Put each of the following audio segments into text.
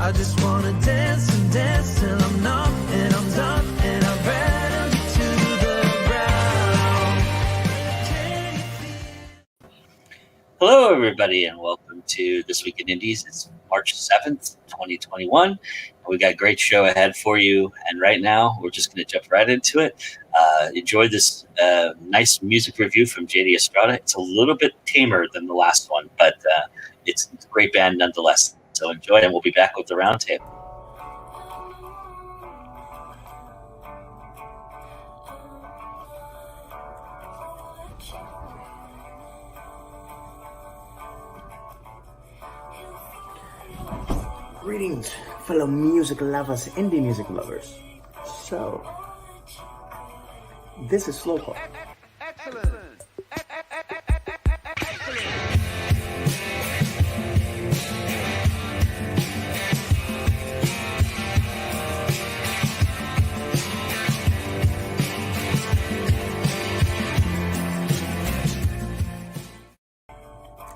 I just wanna dance and dance till I'm numb and I'm done and I'm ready to the ground. Can you feel? Hello, everybody, and welcome to This Week in Indies. It's March 7th, 2021. And we got a great show ahead for you. And right now, we're just going to jump right into it. Enjoy this nice music review from JD Estrada. It's a little bit tamer than the last one, but it's a great band nonetheless. So enjoy, and we'll be back with the roundtable. Greetings, fellow music lovers, indie music lovers. So, this is Slow Pulp. Excellent.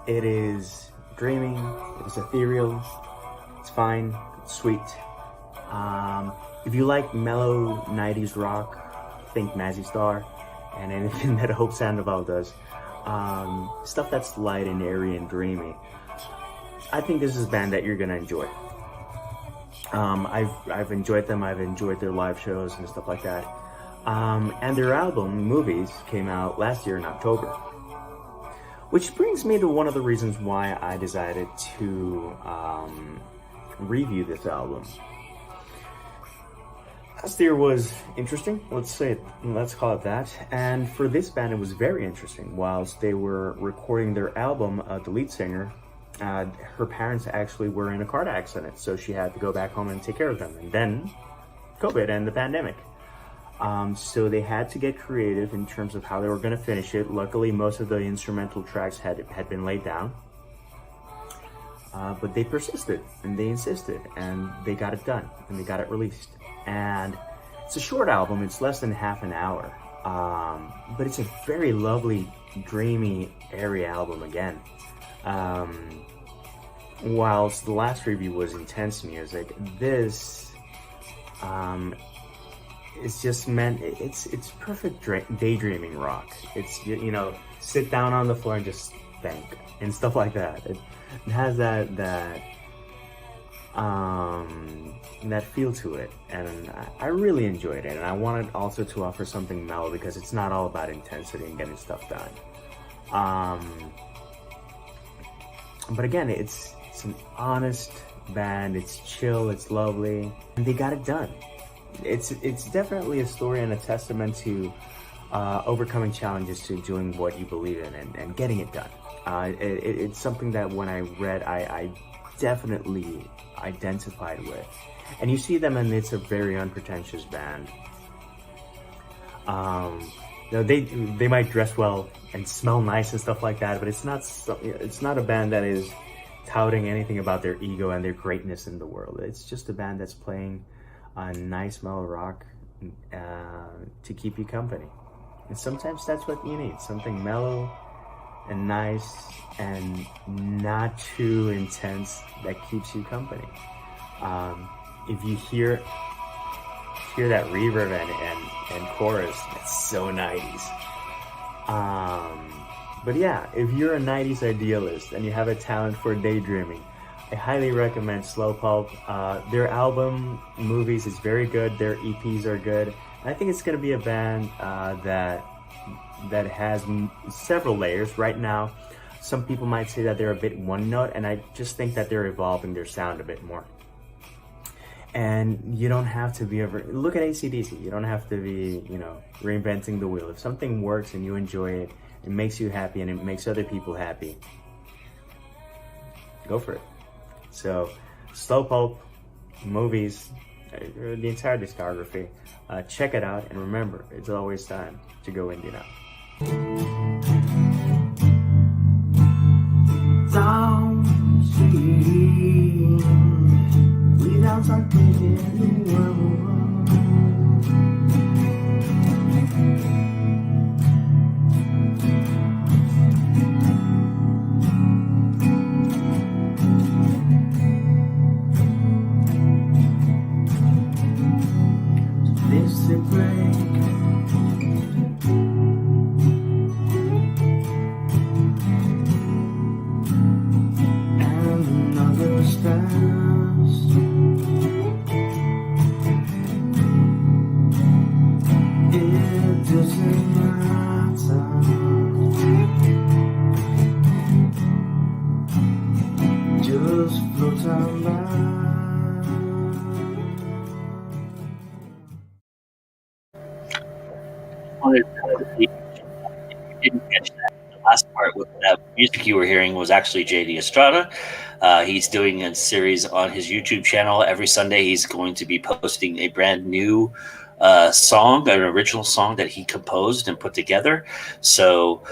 It is dreamy, it is ethereal, it's fine, it's sweet. If you like mellow 90s rock, think Mazzy Star and anything that Hope Sandoval does. Stuff that's light and airy and dreamy. I think this is a band that you're gonna enjoy. I've enjoyed them, I've enjoyed their live shows and stuff like that. And their album, Movies, came out last year in October. Which brings me to one of the reasons why I decided to review this album. Last year was interesting, let's call it that. And for this band, it was very interesting. Whilst they were recording their album, the lead singer, her parents actually were in a car accident, so she had to go back home and take care of them. And then COVID and the pandemic. So they had to get creative in terms of how they were going to finish it. Luckily, most of the instrumental tracks had been laid down. But they persisted and they insisted and they got it done and they got it released. And it's a short album, it's less than half an hour. But it's a very lovely, dreamy, airy album again. Whilst the last review was intense music, this it's just meant, it's perfect daydreaming rock. It's, you know, sit down on the floor and just think and stuff like that. It has that feel to it, and I really enjoyed it. And I wanted also to offer something mellow because it's not all about intensity and getting stuff done. But again, it's an honest band. It's chill. It's lovely, and they got it done. It's definitely a story and a testament to overcoming challenges, to doing what you believe in and getting it done. It's something that when I read, I definitely identified with. And you see them, and it's a very unpretentious band. You know, they might dress well and smell nice and stuff like that, but it's not a band that is touting anything about their ego and their greatness in the world. It's just a band that's playing a nice mellow rock to keep you company. And sometimes that's what you need, something mellow and nice and not too intense that keeps you company. If you hear that reverb and chorus, it's so 90s. But yeah, if you're a 90s idealist and you have a talent for daydreaming, I highly recommend Slow Pulp. Their album, Movies, is very good. Their EPs are good. And I think it's going to be a band that has several layers. Right now, some people might say that they're a bit one note, and I just think that they're evolving their sound a bit more. And you don't have to be look at AC/DC. You don't have to be, you know, reinventing the wheel. If something works and you enjoy it, it makes you happy and it makes other people happy, go for it. So, Slow Pulp, Movies, the entire discography, check it out, and remember, it's always time to go indie now. Down street, without something in the world. slow time If you didn't catch that, the last part with that music you were hearing was actually JD Estrada. He's doing a series on his YouTube channel. Every Sunday, he's going to be posting a brand new song, an original song that he composed and put together. So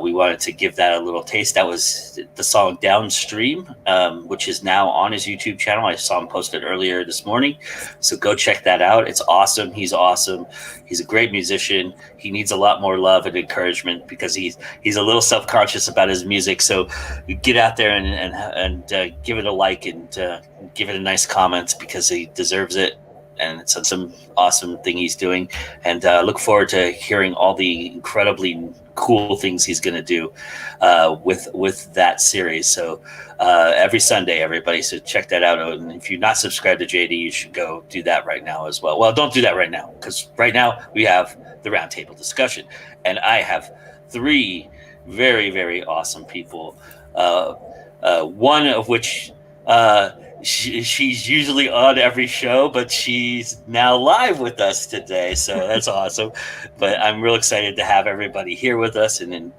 we wanted to give that a little taste. That was the song Downstream, which is now on his YouTube channel. I saw him post it earlier this morning. So go check that out. It's awesome. He's awesome. He's a great musician. He needs a lot more love and encouragement because he's a little self-conscious about his music. So get out there and give it a like and give it a nice comment because he deserves it. And it's some awesome thing he's doing, and look forward to hearing all the incredibly cool things he's going to do with that series. So every Sunday, everybody, so check that out. And if you're not subscribed to JD, you should go do that right now as well. Well, don't do that right now because right now we have the roundtable discussion, and I have three very, very awesome people. One of which. She's usually on every show, but she's now live with us today, so that's awesome. But I'm real excited to have everybody here with us, and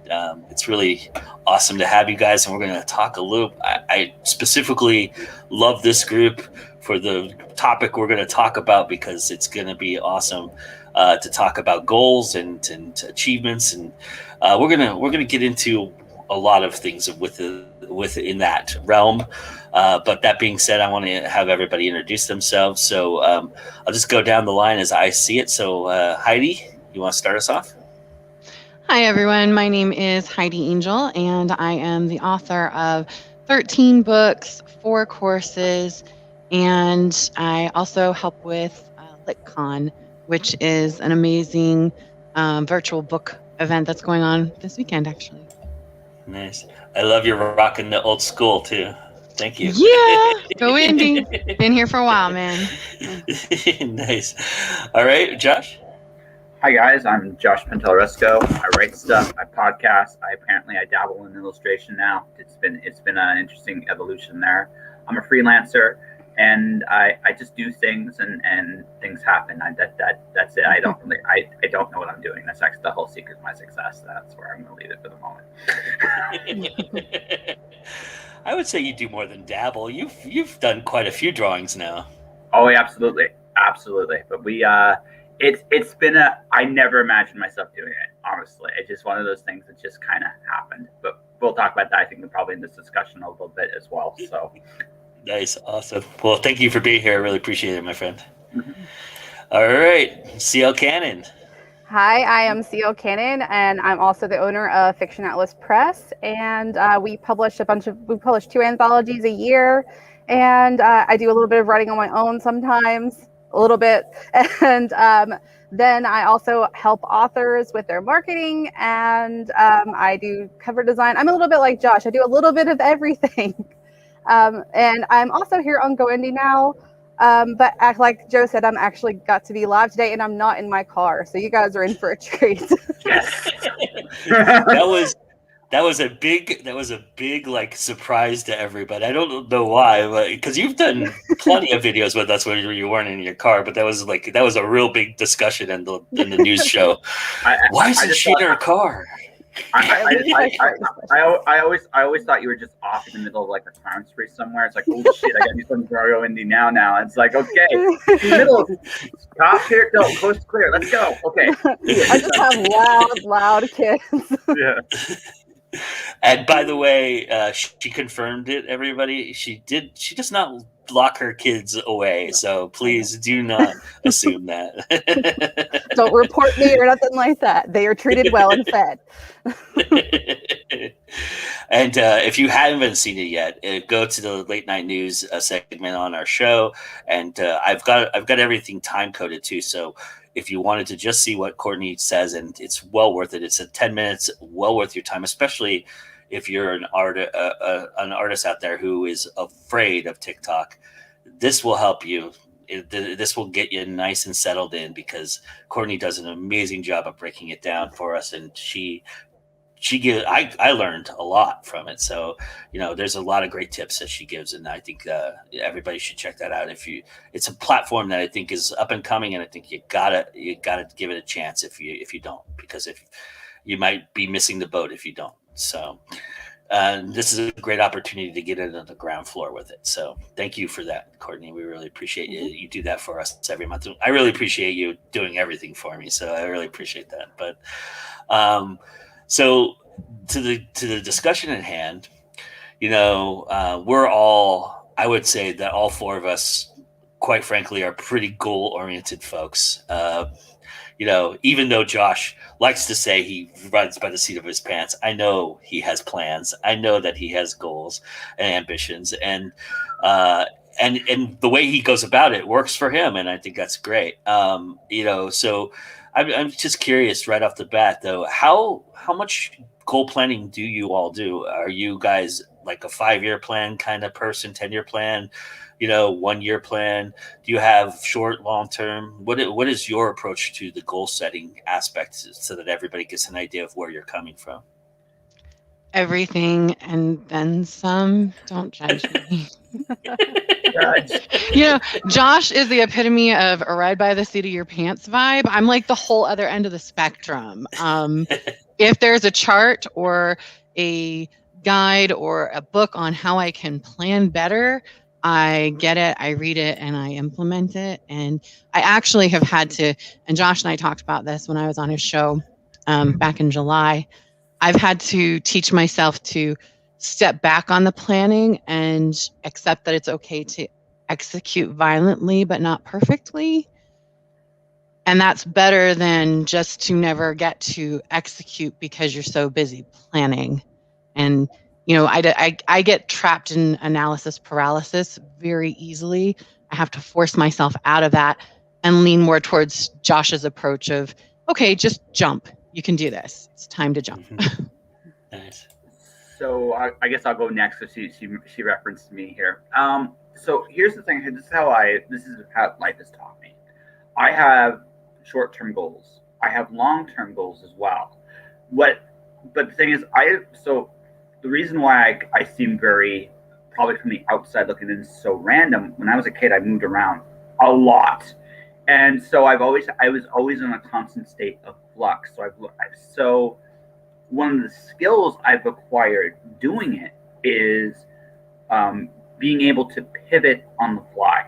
it's really awesome to have you guys. And we're going to talk a little. I specifically love this group for the topic we're going to talk about because it's going to be awesome to talk about goals and achievements, and we're gonna get into a lot of things within that realm. But that being said, I want to have everybody introduce themselves. So I'll just go down the line as I see it. So Heidi, you want to start us off? Hi, everyone. My name is Heidi Angel, and I am the author of 13 books, 4 courses, and I also help with LitCon, which is an amazing virtual book event that's going on this weekend, actually. Nice. I love your rocking the old school, too. Thank you. Yeah, go Indy. Been here for a while, man. Nice. All right, Josh. Hi guys, I'm Josh Pentelresco. I write stuff, I podcast. I dabble in illustration now. It's been an interesting evolution there. I'm a freelancer, and I just do things, and things happen. That's it. I don't know what I'm doing. That's actually the whole secret of my success. That's where I'm going to leave it for the moment. I would say you do more than dabble. You've done quite a few drawings now. Oh, yeah, absolutely. But it's been I never imagined myself doing it, honestly. It's just one of those things that just kind of happened. But we'll talk about that, I think, probably in this discussion a little bit as well. So Nice, awesome. Well, thank you for being here. I really appreciate it, my friend. Mm-hmm. All right, CL Cannon. Hi, I am C.O. Cannon, and I'm also the owner of Fiction Atlas Press. And we publish 2 anthologies a year, and I do a little bit of writing on my own sometimes, a little bit. And then I also help authors with their marketing, and I do cover design. I'm a little bit like Josh. I do a little bit of everything. And I'm also here on Go Indie now. But like Joe said, I'm actually got to be live today, and I'm not in my car, so you guys are in for a treat. that was a big like surprise to everybody. I don't know why, but because you've done plenty of videos with us where you weren't in your car, but that was a real big discussion in the news show. Why isn't she in her car? I always thought you were just off in the middle of like a crime spree somewhere. It's like, oh shit, I gotta do something for Go Indie now. It's like, okay, in the middle of stop here, no, coast clear, let's go. Okay. I just have loud kids. Yeah. And by the way, she confirmed it, everybody. She does not lock her kids away, so please do not assume that. Don't report me or nothing like that. They are treated well and fed. And if you haven't seen it yet, go to the late night news segment on our show, and I've got everything time coded too. So if you wanted to just see what Courtney says, and it's well worth it. It's 10 minutes, well worth your time, especially if you're an artist out there who is afraid of TikTok. This will help you. This will get you nice and settled in because Courtney does an amazing job of breaking it down for us, and she I learned a lot from it. So, there's a lot of great tips that she gives, and I think everybody should check that out. It's a platform that I think is up and coming, and I think you gotta give it a chance if you don't, because if you might be missing the boat if you don't. So, this is a great opportunity to get in on the ground floor with it. So thank you for that, Courtney. We really appreciate you. You do that for us every month. I really appreciate you doing everything for me. So I really appreciate that. But so to the discussion at hand, we're all, I would say that all four of us, quite frankly, are pretty goal-oriented folks. Even though Josh likes to say he runs by the seat of his pants, I know he has plans. I know that he has goals and ambitions, and the way he goes about it works for him, and I think that's great. So I'm just curious right off the bat, though, how much goal planning do you all do? Are you guys like a 5-year plan kind of person, 10-year plan? 1-year plan? Do you have short, long term? What is your approach to the goal setting aspect so that everybody gets an idea of where you're coming from? Everything and then some. Don't judge me. Josh is the epitome of a ride by the seat of your pants vibe. I'm like the whole other end of the spectrum. If there's a chart or a guide or a book on how I can plan better, I get it, I read it, and I implement it. And I actually have had to, and Josh and I talked about this when I was on his show back in July, I've had to teach myself to step back on the planning and accept that it's okay to execute violently, but not perfectly. And that's better than just to never get to execute because you're so busy planning. And I get trapped in analysis paralysis very easily. I have to force myself out of that and lean more towards Josh's approach of, okay, just jump. You can do this. It's time to jump. Nice. So I guess I'll go next because she referenced me here. So here's the thing. This is how life has taught me. I have short-term goals. I have long-term goals as well. But the thing is, the reason why I seem very, probably from the outside looking in, so random. When I was a kid, I moved around a lot, and so I was always in a constant state of flux. So one of the skills I've acquired doing it is being able to pivot on the fly.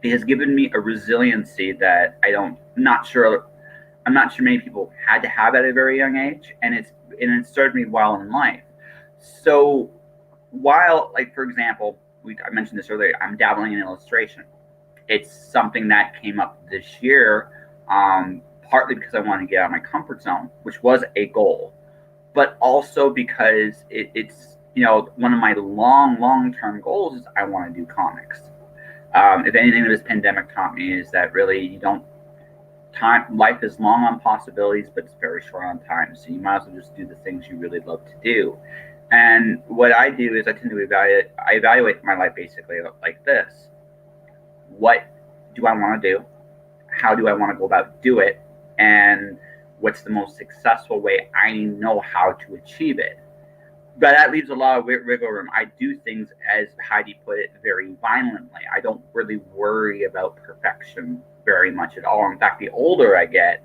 It has given me a resiliency that I'm not sure many people had to have at a very young age, and it served me well in life. So while, like, for example, I mentioned this earlier, I'm dabbling in illustration. It's something that came up this year, partly because I wanted to get out of my comfort zone, which was a goal, but also because it's one of my long-term goals is I want to do comics. If anything that this pandemic taught me is that really life is long on possibilities, but it's very short on time. So you might as well just do the things you really love to do. And what I do is I tend to evaluate my life basically like this. What do I want to do? How do I want to go about do it? And what's the most successful way I know how to achieve it? But that leaves a lot of wiggle room. I do things, as Heidi put it, very violently. I don't really worry about perfection very much at all. In fact, the older I get,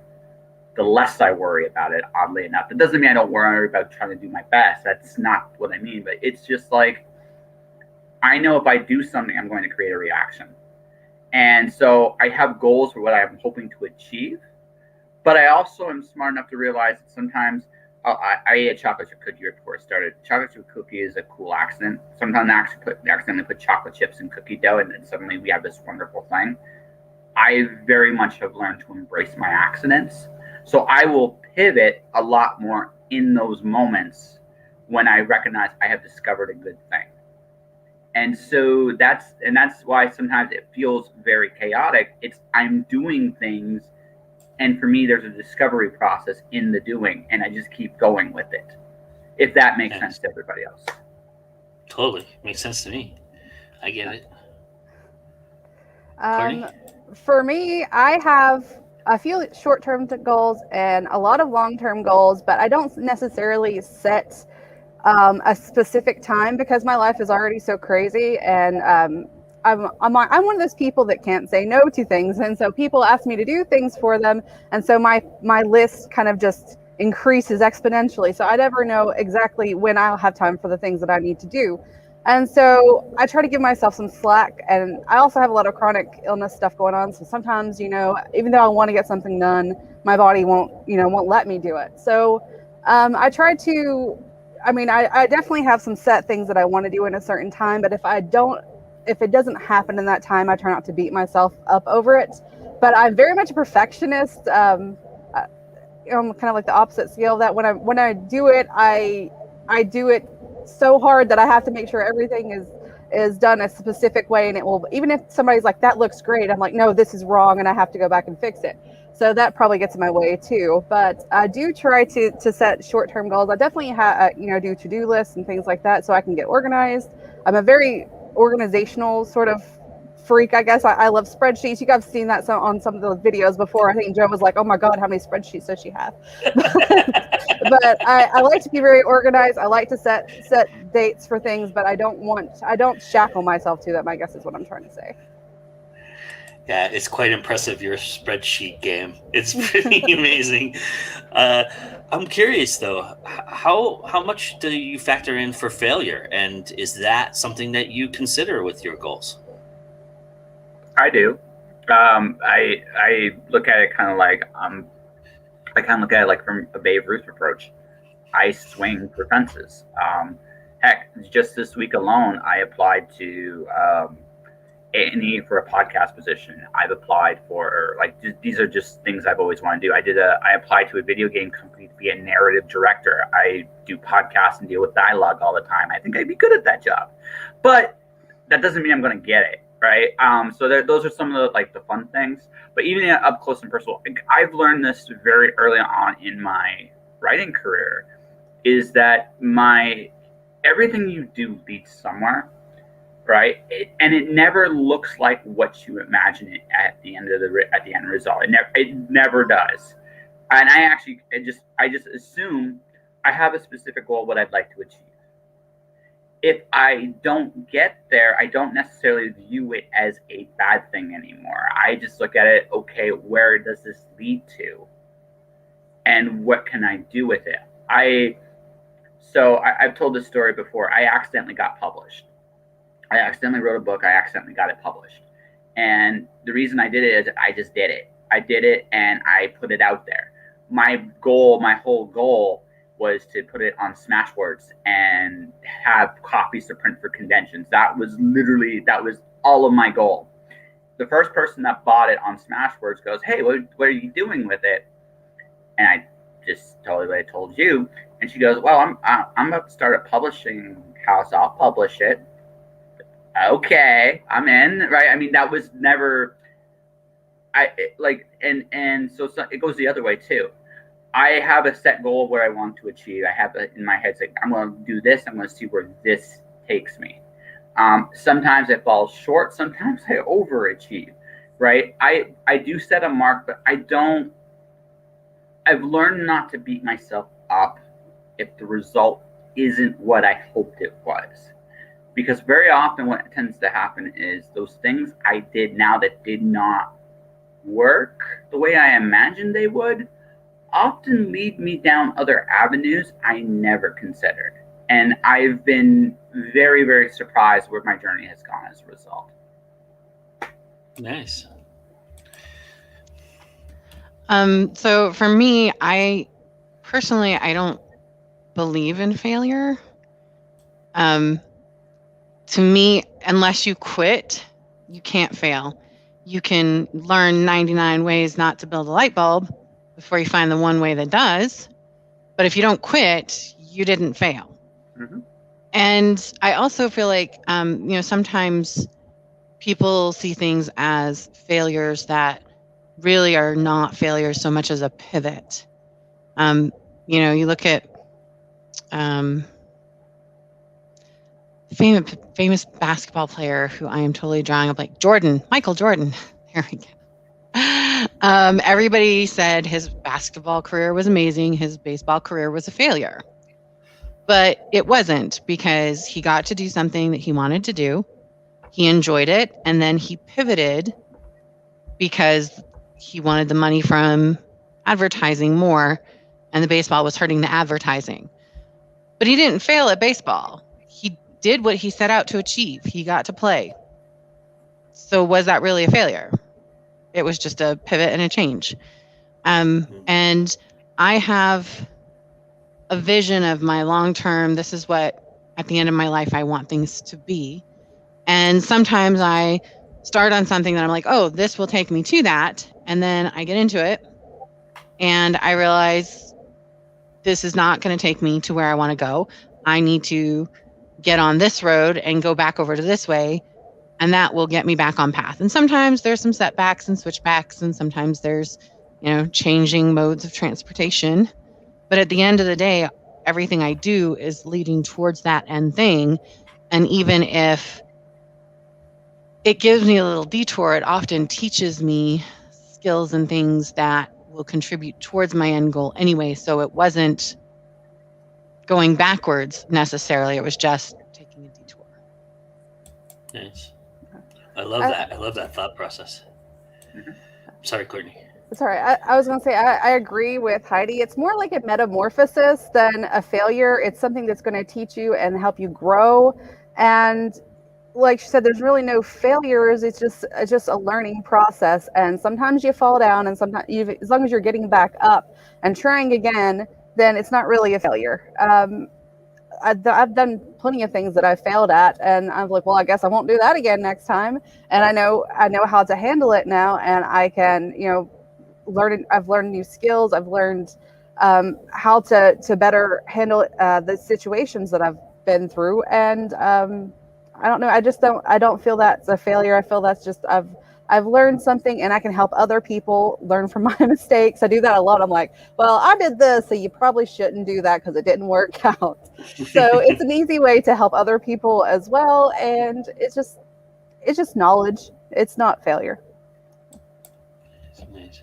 the less I worry about it, oddly enough. It doesn't mean I don't worry about trying to do my best. That's not what I mean. But it's just like, I know if I do something, I'm going to create a reaction. And so I have goals for what I'm hoping to achieve. But I also am smart enough to realize that sometimes I ate a chocolate chip cookie before it started. Chocolate chip cookie is a cool accident. Sometimes I accidentally put chocolate chips in cookie dough, and then suddenly we have this wonderful thing. I very much have learned to embrace my accidents. So I will pivot a lot more in those moments when I recognize I have discovered a good thing. And so that's why sometimes it feels very chaotic. I'm doing things, and for me, there's a discovery process in the doing, and I just keep going with it. If that makes sense to everybody else. Totally makes sense to me. I get it. For me, I have a few short-term goals and a lot of long-term goals, but I don't necessarily set a specific time because my life is already so crazy, and I'm one of those people that can't say no to things, and so people ask me to do things for them, and so my list kind of just increases exponentially. So I never know exactly when I'll have time for the things that I need to do. And so I try to give myself some slack, and I also have a lot of chronic illness stuff going on. So sometimes, even though I want to get something done, my body won't let me do it. So I try to, I definitely have some set things that I want to do in a certain time, but if it doesn't happen in that time, I try not to beat myself up over it. But I'm very much a perfectionist. I'm kind of like the opposite scale of that. When I do it, I do it so hard that I have to make sure everything is done a specific way, and it will, even if somebody's like, that looks great, I'm like, no, this is wrong, and I have to go back and fix it. So that probably gets in my way too. But I do try to set short-term goals. I definitely do to-do lists and things like that so I can get organized. I'm a very organizational sort of freak, I guess. I love spreadsheets. You guys have seen that on some of the videos before. I think Joe was like, oh my God, how many spreadsheets does she have? But I like to be very organized. I like to set dates for things, but I don't shackle myself to them, I guess is what I'm trying to say. Yeah, it's quite impressive, your spreadsheet game. It's pretty amazing. I'm curious though, how much do you factor in for failure, and is that something that you consider with your goals? I do. I look at it kind of like I kind of look at it like from a Babe Ruth approach. I swing for fences. Heck, just this week alone, I applied to A&E for a podcast position. I've applied for, these are just things I've always wanted to do. I applied to a video game company to be a narrative director. I do podcasts and deal with dialogue all the time. I think I'd be good at that job, but that doesn't mean I'm going to get it. Right. So those are some of the fun things, but even up close and personal, I've learned this very early on in my writing career, is that everything you do leads somewhere. Right. And it never looks like what you imagine it at the end result. It never does. And I just assume I have a specific goal, what I'd like to achieve. If I don't get there, I don't necessarily view it as a bad thing anymore. I just look at it, okay, where does this lead to? And what can I do with it? I've told this story before. I accidentally got published. I accidentally wrote a book. I accidentally got it published. And the reason I did it is I just did it. I did it and I put it out there. My whole goal was to put it on Smashwords and have copies to print for conventions. That was all of my goal. The first person that bought it on Smashwords goes, hey, what are you doing with it? And I just told her what I told you. And she goes, well, I'm about to start a publishing house. I'll publish it. Okay, I'm in, right? I mean, that was never, so it goes the other way too. I have a set goal of where I want to achieve. I have it in my head, I'm going to do this. I'm going to see where this takes me. Sometimes I fall short. Sometimes I overachieve, right? I do set a mark, but I've learned not to beat myself up if the result isn't what I hoped it was. Because very often what tends to happen is those things I did now that did not work the way I imagined they would often lead me down other avenues I never considered. And I've been very, very surprised where my journey has gone as a result. Nice. So for me, I don't believe in failure. To me, unless you quit, you can't fail. You can learn 99 ways not to build a light bulb before you find the one way that does. But if you don't quit, you didn't fail. Mm-hmm. And I also feel like, sometimes people see things as failures that really are not failures so much as a pivot. You look at famous basketball player who I am totally drawing up, like Michael Jordan. There we go. Everybody said his basketball career was amazing. His baseball career was a failure. But it wasn't, because he got to do something that he wanted to do. He enjoyed it. And then he pivoted because he wanted the money from advertising more. And the baseball was hurting the advertising. But he didn't fail at baseball. He did what he set out to achieve. He got to play. So was that really a failure? It was just a pivot and a change. And I have a vision of my long-term, this is what at the end of my life I want things to be. And sometimes I start on something that I'm like, oh, this will take me to that. And then I get into it and I realize this is not going to take me to where I want to go. I need to get on this road and go back over to this way. And that will get me back on path. And sometimes there's some setbacks and switchbacks, and sometimes there's, changing modes of transportation. But at the end of the day, everything I do is leading towards that end thing. And even if it gives me a little detour, it often teaches me skills and things that will contribute towards my end goal anyway. So it wasn't going backwards necessarily. It was just taking a detour. Nice. I love that. I love that thought process. Sorry, Courtney. Sorry, I was going to say, I agree with Heidi. It's more like a metamorphosis than a failure. It's something that's going to teach you and help you grow. And like she said, there's really no failures. It's just a learning process. And sometimes you fall down, and sometimes as long as you're getting back up and trying again, then it's not really a failure. I've done plenty of things that I failed at, and I'm like, well, I guess I won't do that again next time. And I know how to handle it now, and I can, learn. I've learned new skills. I've learned how to better handle the situations that I've been through. And I don't know. I don't feel that's a failure. I feel that's just I've learned something, and I can help other people learn from my mistakes. I do that a lot. I'm like, well, I did this, so you probably shouldn't do that because it didn't work out. So it's an easy way to help other people as well. And it's just knowledge. It's not failure. Nice.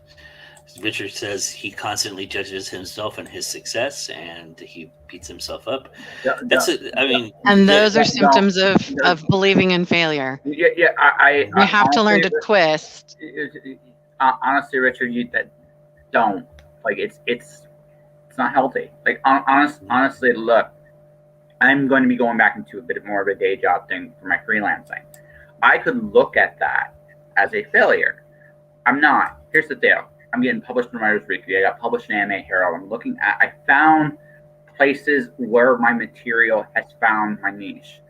Richard says he constantly judges himself and his success, and he beats himself up. And those are symptoms of believing in failure. Yeah. You have to learn to twist. Honestly, Richard, don't like it's not healthy. Like honestly, look, I'm going to be going back into a bit more of a day job thing for my freelancing. I could look at that as a failure. I'm not. Here's the deal. I'm getting published in Writers Weekly. I got published in Anime Herald. I found places where my material has found my niche.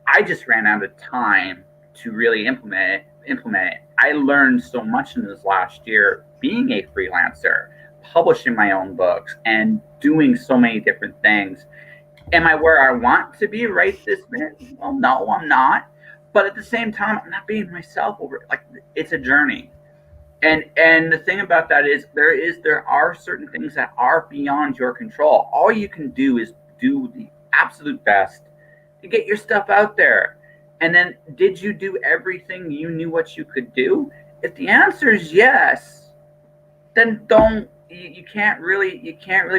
I just ran out of time to really implement it. I learned so much in this last year being a freelancer, publishing my own books, and doing so many different things. Am I where I want to be right this minute? Well, no, I'm not. But at the same time, I'm not being myself over it. Like, it's a journey. And the thing about that is there are certain things that are beyond your control. All you can do is do the absolute best to get your stuff out there. And then, did you do everything you knew what you could do? If the answer is yes, then you can't really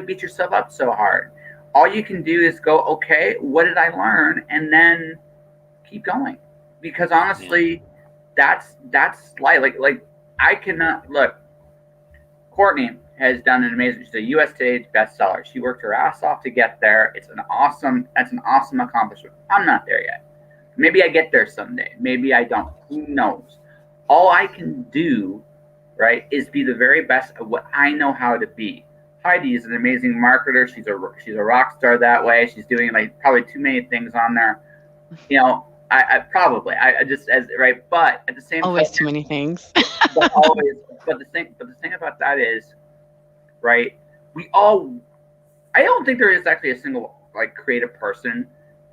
beat yourself up so hard. All you can do is go, okay, what did I learn? And then keep going. Because honestly, that's like I cannot look. Courtney has done an amazing. She's a U.S. Today bestseller. She worked her ass off to get there. That's an awesome accomplishment. I'm not there yet. Maybe I get there someday. Maybe I don't. Who knows? All I can do, right, is be the very best at what I know how to be. Heidi is an amazing marketer. She's a rock star that way. She's doing like probably too many things on there. I just as right, but at the same time, always too many things. but the thing about that is, right? I don't think there is actually a single like creative person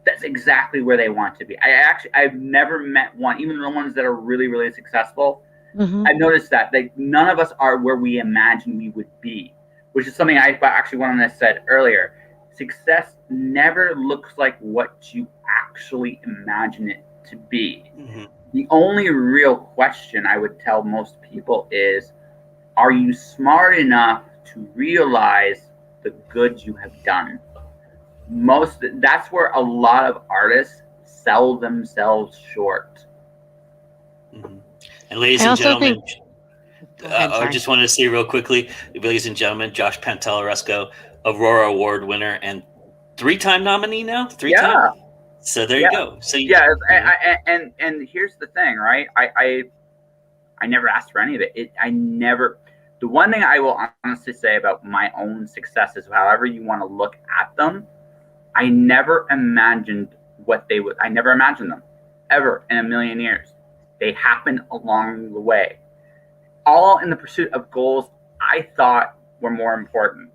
that's exactly where they want to be. I've never met one, even the ones that are really, really successful. Mm-hmm. I've noticed that like none of us are where we imagine we would be, which is something I actually one of them said earlier. Success never looks like what you actually imagine it to be. Mm-hmm. The only real question I would tell most people is, are you smart enough to realize the good you have done? That's where a lot of artists sell themselves short. Mhm. And ladies I and also gentlemen, think. Go ahead, I sorry. just wanted to say real quickly, ladies and gentlemen, Josh Pantelaresco, Aurora Award winner and 3-time nominee now. 3-time. Yeah. So there Yeah. you go. So Yeah, and here's the thing, right? I never asked for any of it. I never. The one thing I will honestly say about my own successes, however you want to look at them, I never imagined what they would. I never imagined them, ever in a million years. They happened along the way, all in the pursuit of goals I thought were more important.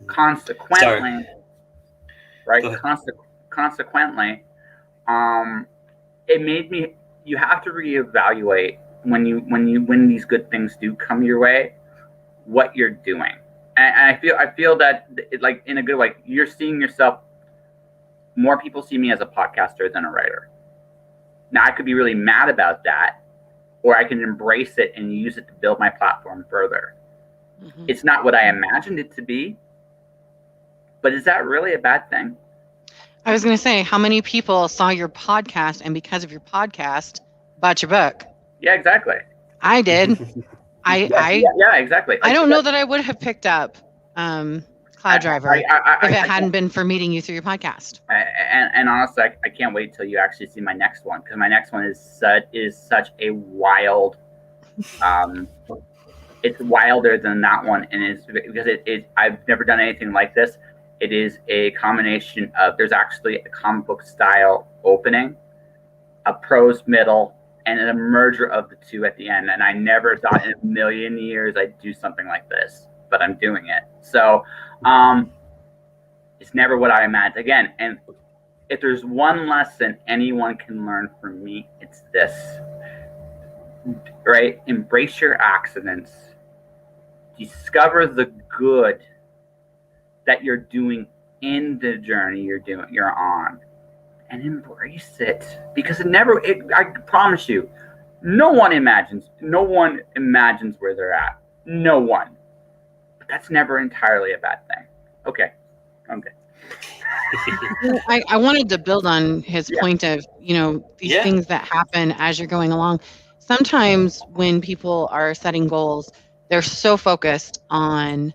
Consequently, Sorry. right? Go ahead. Consequently, it made me. You have to reevaluate when these good things do come your way, what you're doing. And I feel that like in a good way, you're seeing yourself. More people see me as a podcaster than a writer. Now I could be really mad about that, or I can embrace it and use it to build my platform further. Mhm. It's not what I imagined it to be, but is that really a bad thing? I was going to say, how many people saw your podcast and because of your podcast bought your book? Yeah, exactly. I did. Yeah, exactly. I don't know that I would have picked up Cloud Driver if it hadn't been for meeting you through your podcast. And honestly, I can't wait till you actually see my next one, because my next one is such a wild. It's wilder than that one, and it's because I've never done anything like this. It is a combination of, there's actually a comic book style opening, a prose middle, and a merger of the two at the end. And I never thought in a million years I'd do something like this, but I'm doing it. So it's never what I imagined. Again, and if there's one lesson anyone can learn from me, it's this, right? Embrace your accidents. Discover the good that you're doing in the journey you're on, and embrace it, because I promise you, no one imagines where they're at. No one. But that's never entirely a bad thing. Okay. I wanted to build on his point of, these Yeah. things that happen as you're going along. Sometimes when people are setting goals, they're so focused on,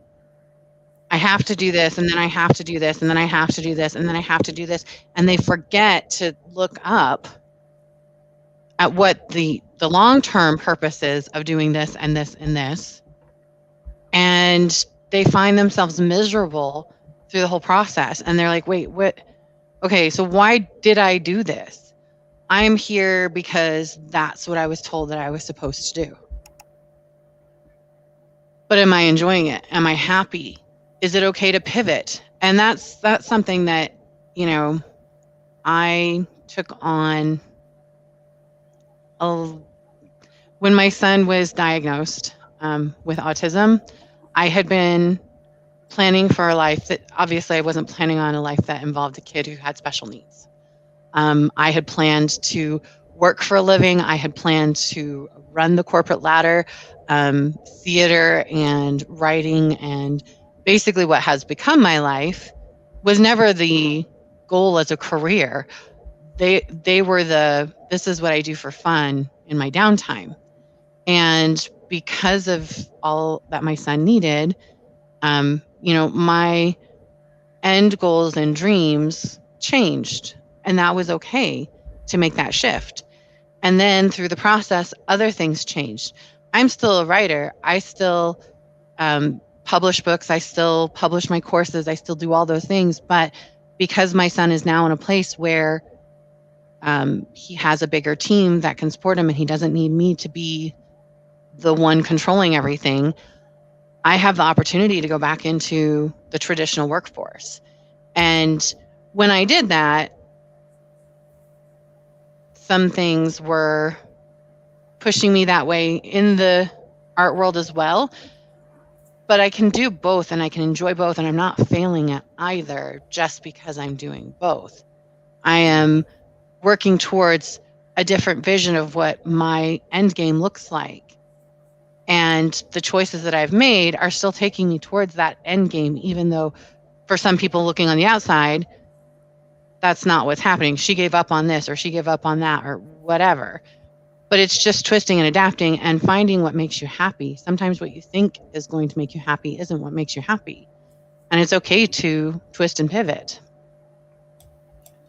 I have to do this, and then I have to do this, and then I have to do this, and then I have to do this, and they forget to look up at what the long-term purpose is of doing this and this and this, and they find themselves miserable through the whole process, and they're like, wait, what? Okay, so why did I do this? I'm here because that's what I was told that I was supposed to do. But am I enjoying it? Am I happy? Is it okay to pivot? And that's something that, I took on when my son was diagnosed with autism. I had been planning for a life that, obviously, I wasn't planning on a life that involved a kid who had special needs. I had planned to work for a living. I had planned to run the corporate ladder, theater and writing, and basically what has become my life was never the goal as a career. They were this is what I do for fun in my downtime. And because of all that my son needed, my end goals and dreams changed, and that was okay to make that shift. And then through the process, other things changed. I'm still a writer. I still publish books. I still publish my courses. I still do all those things. But because my son is now in a place where he has a bigger team that can support him, and he doesn't need me to be the one controlling everything, I have the opportunity to go back into the traditional workforce. And when I did that, some things were pushing me that way in the art world as well. But I can do both, and I can enjoy both, and I'm not failing at either just because I'm doing both. I am working towards a different vision of what my end game looks like. And the choices that I've made are still taking me towards that end game, even though for some people looking on the outside, that's not what's happening. She gave up on this or she gave up on that or whatever. But it's just twisting and adapting and finding what makes you happy. Sometimes what you think is going to make you happy isn't what makes you happy. And it's okay to twist and pivot.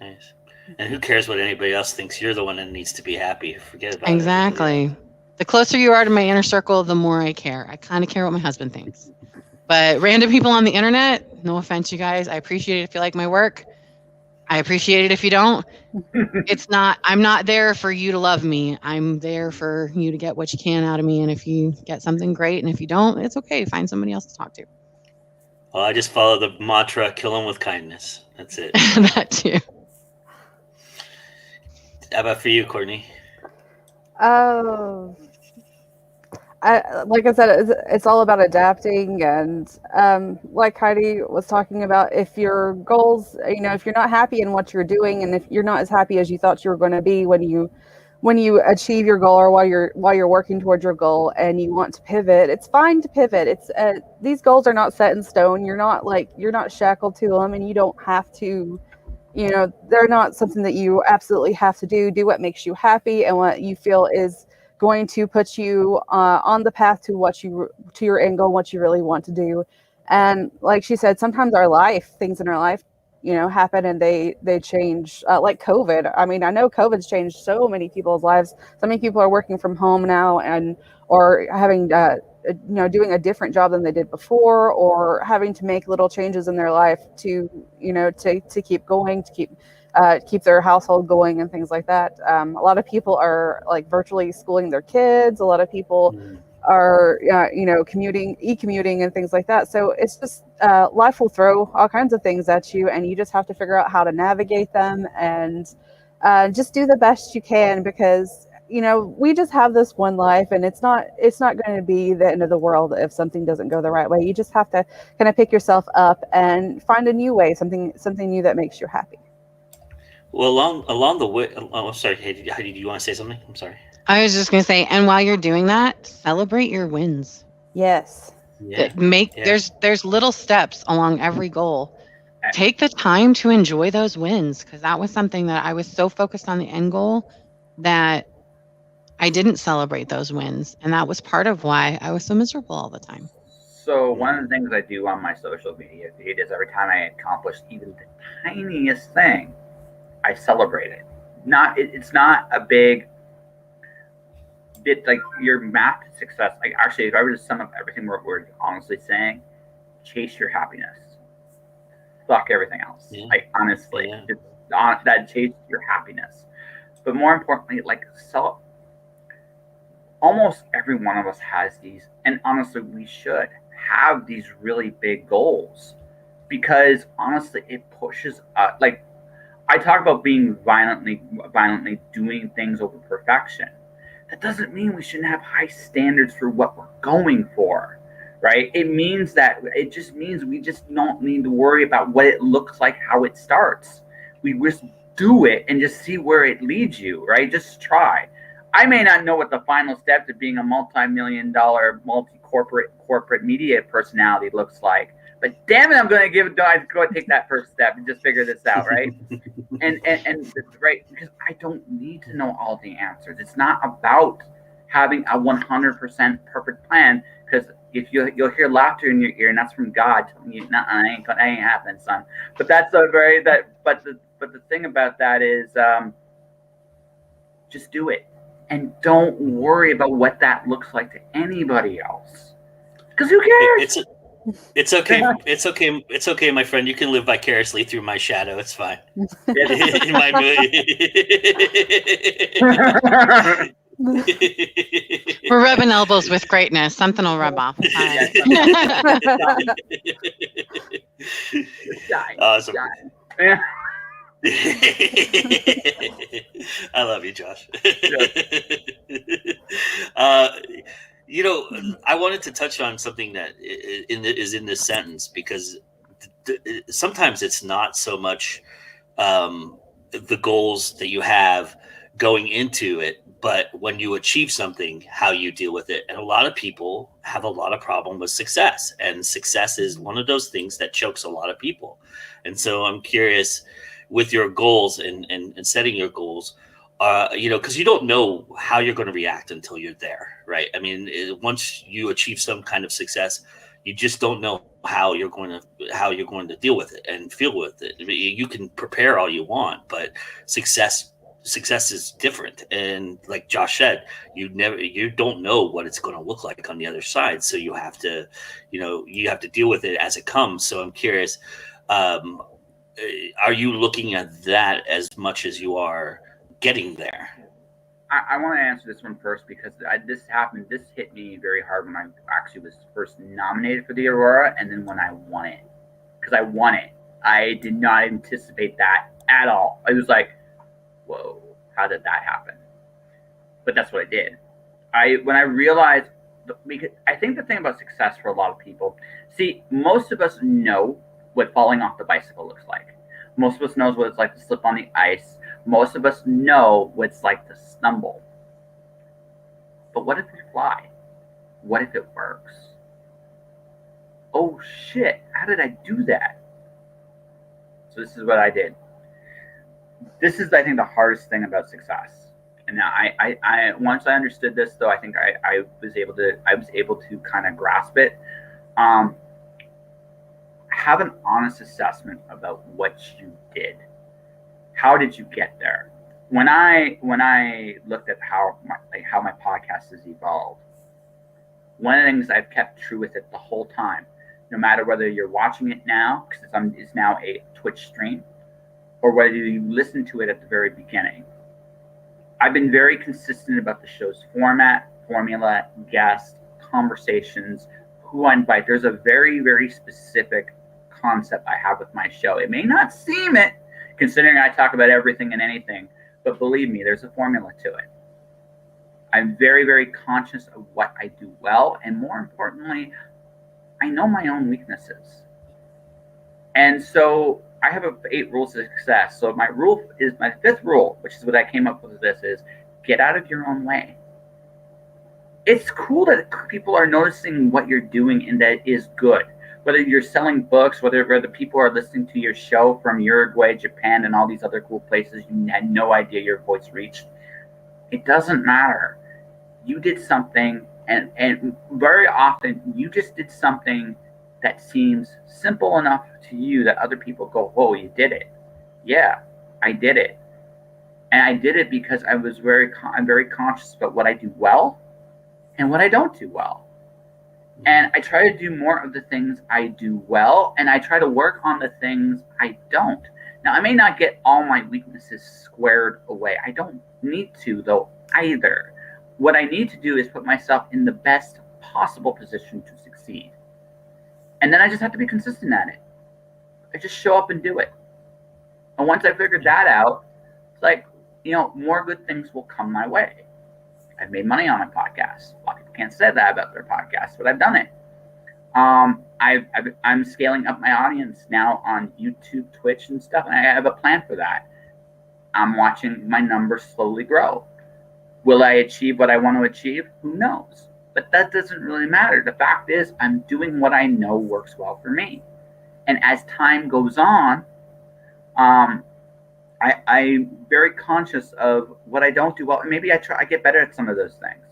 Nice. And who cares what anybody else thinks? You're the one that needs to be happy. Forget about it. Exactly. The closer you are to my inner circle, the more I care. I kind of care what my husband thinks. But random people on the internet, no offense, you guys. I appreciate it if you like my work. I appreciate it if you don't. I'm not there for you to love me. I'm there for you to get what you can out of me. And if you get something great, and if you don't, it's okay. Find somebody else to talk to. Well, I just follow the mantra, kill them with kindness. That's it. That too. How about for you, Courtney? Like I said, it's all about adapting, and like Heidi was talking about, if your goals, if you're not happy in what you're doing, and if you're not as happy as you thought you were going to be when you achieve your goal, or while you're working towards your goal, and you want to pivot, it's fine to pivot. It's these goals are not set in stone. You're not shackled to them, and you don't have to. They're not something that you absolutely have to do. Do what makes you happy and what you feel is going to put you on the path to your end goal, what you really want to do. And like she said, sometimes things in our life, happen and they change, like COVID. I mean, I know COVID's changed so many people's lives. So many people are working from home now or having, doing a different job than they did before, or having to make little changes in their life to keep going, to keep their household going and things like that. A lot of people are like virtually schooling their kids. A lot of people are, commuting and things like that. So it's just, life will throw all kinds of things at you, and you just have to figure out how to navigate them and just do the best you can, because we just have this one life, and it's not going to be the end of the world if something doesn't go the right way. You just have to kind of pick yourself up and find a new way, something new that makes you happy. Well, along the way, I'm sorry, Heidi, do you want to say something? I'm sorry. I was just going to say, and while you're doing that, celebrate your wins. Yes. Yeah. There's little steps along every goal. Take the time to enjoy those wins, because that was something that I was so focused on the end goal that I didn't celebrate those wins, and that was part of why I was so miserable all the time. So one of the things I do on my social media feed is every time I accomplish even the tiniest thing, I celebrate it. It's not a big bit like your map to success. Like, actually, if I were to sum up everything we're honestly saying, chase your happiness. Fuck everything else. Yeah. Like, honestly, that chase your happiness. But more importantly, almost every one of us has these, and honestly, we should have these really big goals, because honestly, it pushes us. Like, I talk about being violently doing things over perfection. That doesn't mean we shouldn't have high standards for what we're going for, right? It just means we just don't need to worry about what it looks like, how it starts. We just do it and just see where it leads you, right? Just try. I may not know what the final step to being a multi-million-dollar, corporate media personality looks like, but damn it, I'm going to go take that first step and just figure this out, right? and right, because I don't need to know all the answers. It's not about having a 100% perfect plan, because if you'll hear laughter in your ear, and that's from God telling you, "Nah, ain't happening, son." But that's But the thing about that is, just do it. And don't worry about what that looks like to anybody else, because who cares? It's okay. It's okay. It's okay, my friend. You can live vicariously through my shadow. It's fine. In my We're rubbing elbows with greatness. Something will rub off. Awesome. I love you, Josh. I wanted to touch on something that is in this sentence, because sometimes it's not so much the goals that you have going into it, but when you achieve something, how you deal with it. And a lot of people have a lot of problem with success, and success is one of those things that chokes a lot of people. And so I'm curious with your goals and setting your goals, because you don't know how you're going to react until you're there, right? I mean, once you achieve some kind of success, you just don't know how you're going to deal with it and feel with it. I mean, you can prepare all you want, but success is different. And like Josh said, you don't know what it's going to look like on the other side, so you have to deal with it as it comes. So I'm curious, are you looking at that as much as you are getting there? I want to answer this one first because this hit me very hard when I actually was first nominated for the Aurora, and then when I won it, because I won it. I did not anticipate that at all. I was like, whoa, how did that happen? But that's what I did. When I realized, because I think the thing about success for a lot of people, see, most of us know what falling off the bicycle looks like. Most of us knows what it's like to slip on the ice. Most of us know what it's like to stumble. But what if we fly? What if it works? Oh shit, how did I do that? So this is what I did. This is, I think, the hardest thing about success. And I once I understood this, though, I think I was able to kind of grasp it. Have an honest assessment about what you did. How did you get there? When I looked at how my podcast has evolved, one of the things I've kept true with it the whole time, no matter whether you're watching it now, because it's now a Twitch stream, or whether you listen to it at the very beginning, I've been very consistent about the show's format, formula, guests, conversations, who I invite. There's a very, very specific concept I have with my show. It may not seem it, considering I talk about everything and anything, but believe me, there's a formula to it. I'm very, very conscious of what I do well, and more importantly, I know my own weaknesses. And so I have 8 rules of success. So my 5th rule, which is what I came up with this, is get out of your own way. It's cool that people are noticing what you're doing and that is good. Whether you're selling books, whether people are listening to your show from Uruguay, Japan, and all these other cool places you had no idea your voice reached, it doesn't matter. You did something, and very often you just did something that seems simple enough to you that other people go, "Whoa, you did it." Yeah, I did it, and I did it because I'm very conscious about what I do well and what I don't do well. And I try to do more of the things I do well, and I try to work on the things I don't. Now, I may not get all my weaknesses squared away. I don't need to, though, either. What I need to do is put myself in the best possible position to succeed. And then I just have to be consistent at it. I just show up and do it. And once I figured that out, it's like, more good things will come my way. I've made money on a podcast. A lot of people can't say that about their podcast, but I've done it. I'm scaling up my audience now on YouTube, Twitch, and stuff, and I have a plan for that. I'm watching my numbers slowly grow. Will I achieve what I want to achieve? Who knows? But that doesn't really matter. The fact is, I'm doing what I know works well for me. And as time goes on, I'm very conscious of what I don't do well. And maybe I get better at some of those things.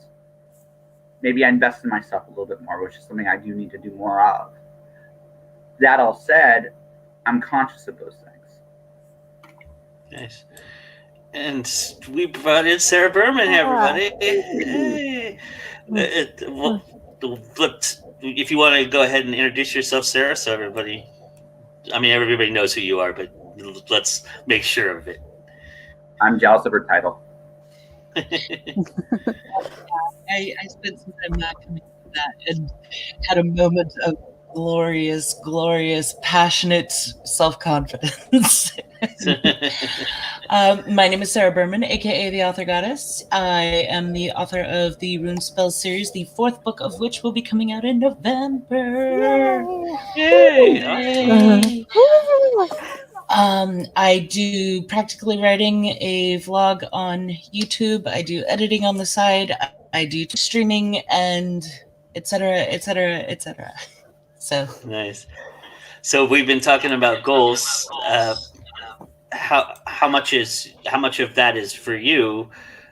Maybe I invest in myself a little bit more, which is something I do need to do more of. That all said, I'm conscious of those things. Nice. And we brought in Sarah Berman, everybody. Hey. If you want to go ahead and introduce yourself, Sarah, so everybody knows who you are, but let's make sure of it. I'm jealous of her title. I spent some time not committing to that and had a moment of glorious, passionate self-confidence. My name is Sarah Berman, aka the Author Goddess. I am the author of the Rune Spells series, the 4th book of which will be coming out in November. Yay! I do practically writing, a vlog on YouTube. I do editing on the side. I do streaming, and etc., etc., etc. So Nice. So we've been talking about goals. How much of that is for you?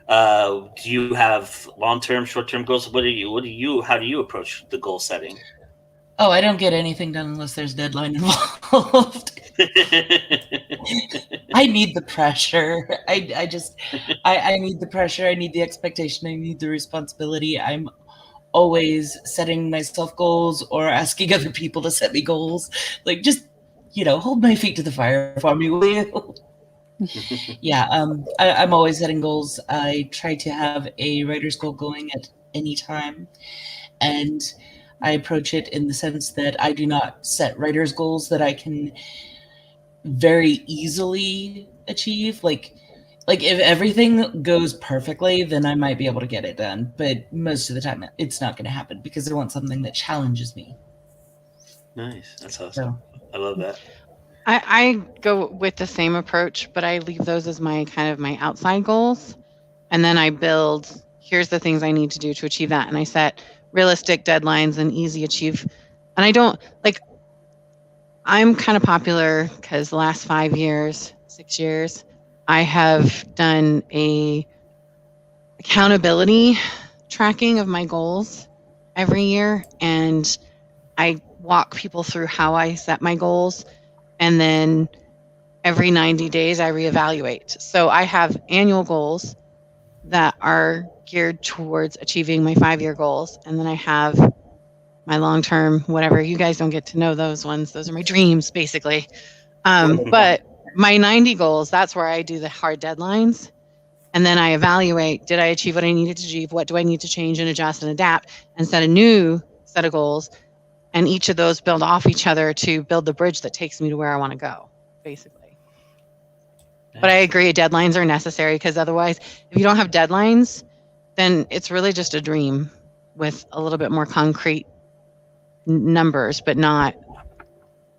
Do you have long-term, short-term goals? How do you approach the goal setting? oh, I don't get anything done unless there's deadline involved. I need the pressure. I need the pressure. I need the expectation. I need the responsibility. I'm always setting myself goals or asking other people to set me goals. Like, just, hold my feet to the fire for me, will you? Yeah, I'm always setting goals. I try to have a writer's goal going at any time. And I approach it in the sense that I do not set writer's goals that I can very easily achieve. Like if everything goes perfectly, then I might be able to get it done. But most of the time, it's not going to happen because I want something that challenges me. Nice. That's awesome. I love that. I go with the same approach, but I leave those as my kind of my outside goals. And then I build, here's the things I need to do to achieve that. And I set realistic deadlines and easy achieve. And I don't I'm kind of popular because the last 5 years, 6 years, I have done a accountability tracking of my goals every year. And I walk people through how I set my goals. And then every 90 days, I reevaluate. So I have annual goals that are geared towards achieving my 5-year goals. And then I have my long-term, whatever. You guys don't get to know those ones. Those are my dreams, basically. But my 90 goals, that's where I do the hard deadlines. And then I evaluate, did I achieve what I needed to achieve? What do I need to change and adjust and adapt and set a new set of goals? And each of those build off each other to build the bridge that takes me to where I want to go, basically. But I agree, deadlines are necessary because otherwise, if you don't have deadlines, then it's really just a dream with a little bit more concrete numbers, but not,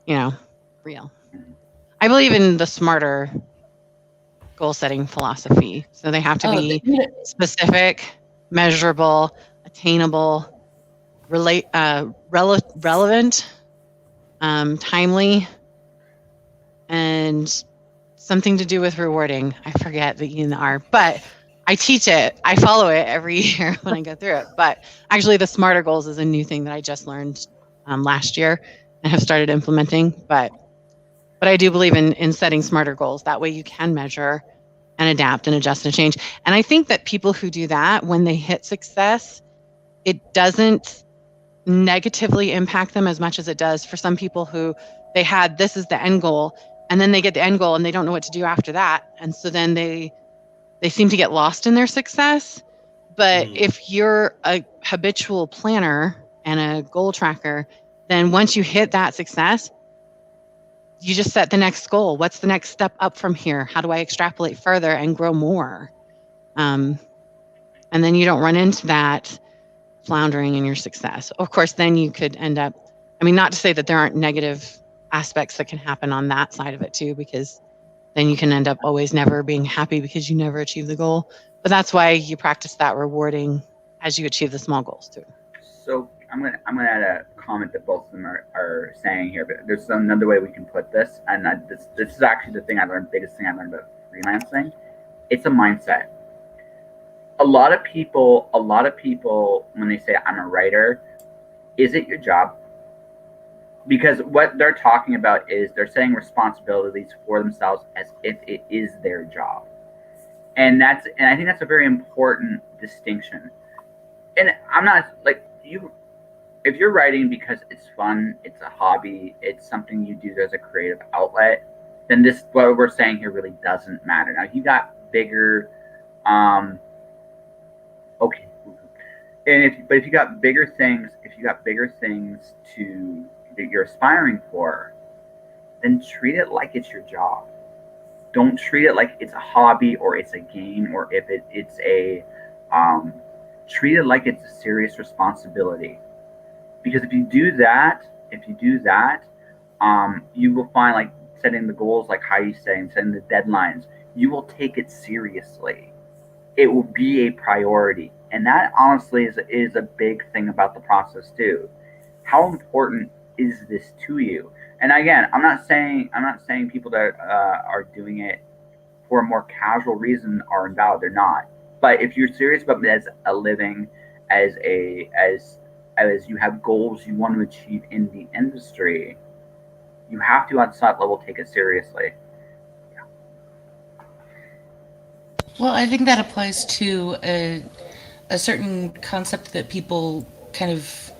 real. I believe in the smarter goal setting philosophy. So they have to be specific, measurable, attainable, relevant, timely, and something to do with rewarding. I forget the E and the R, but I teach it. I follow it every year when I go through it. But actually, the smarter goals is a new thing that I just learned last year and have started implementing. But I do believe in setting smarter goals. That way you can measure and adapt and adjust and change. And I think that people who do that, when they hit success, it doesn't negatively impact them as much as it does for some people who they had, this is the end goal, and then they get the end goal and they don't know what to do after that. And so then they seem to get lost in their success. But if you're a habitual planner and a goal tracker, then once you hit that success, you just set the next goal. What's the next step up from here? How do I extrapolate further and grow more? And then you don't run into that floundering in your success. Of course, then you could end up, not to say that there aren't negative aspects that can happen on that side of it too, because then you can end up always never being happy because you never achieve the goal. But that's why you practice that rewarding as you achieve the small goals too. So I'm gonna add a comment that both of them are saying here, but there's another way we can put this, and this is actually the thing I learned, biggest thing I learned about freelancing. It's a mindset. A lot of people, when they say I'm a writer, is it your job? Because what they're talking about is they're setting responsibilities for themselves as if it is their job. And I think that's a very important distinction. And I'm not like you, if you're writing because it's fun, it's a hobby, it's something you do as a creative outlet, then what we're saying here really doesn't matter. Now, you got bigger, okay. But if you got bigger things, that you're aspiring for, then treat it like it's your job. Don't treat it like it's a hobby or it's a game, or if it's a treat it like it's a serious responsibility. Because if you do that, you will find like setting the goals, like Heidi's saying, setting the deadlines, you will take it seriously. It will be a priority. And that honestly is a big thing about the process too. How important is this to you? And again, I'm not saying people that are doing it for a more casual reason are invalid. They're not. But if you're serious about it as a living, as you have goals you want to achieve in the industry, you have to, on some level, take it seriously. Well, I think that applies to a certain concept that people kind of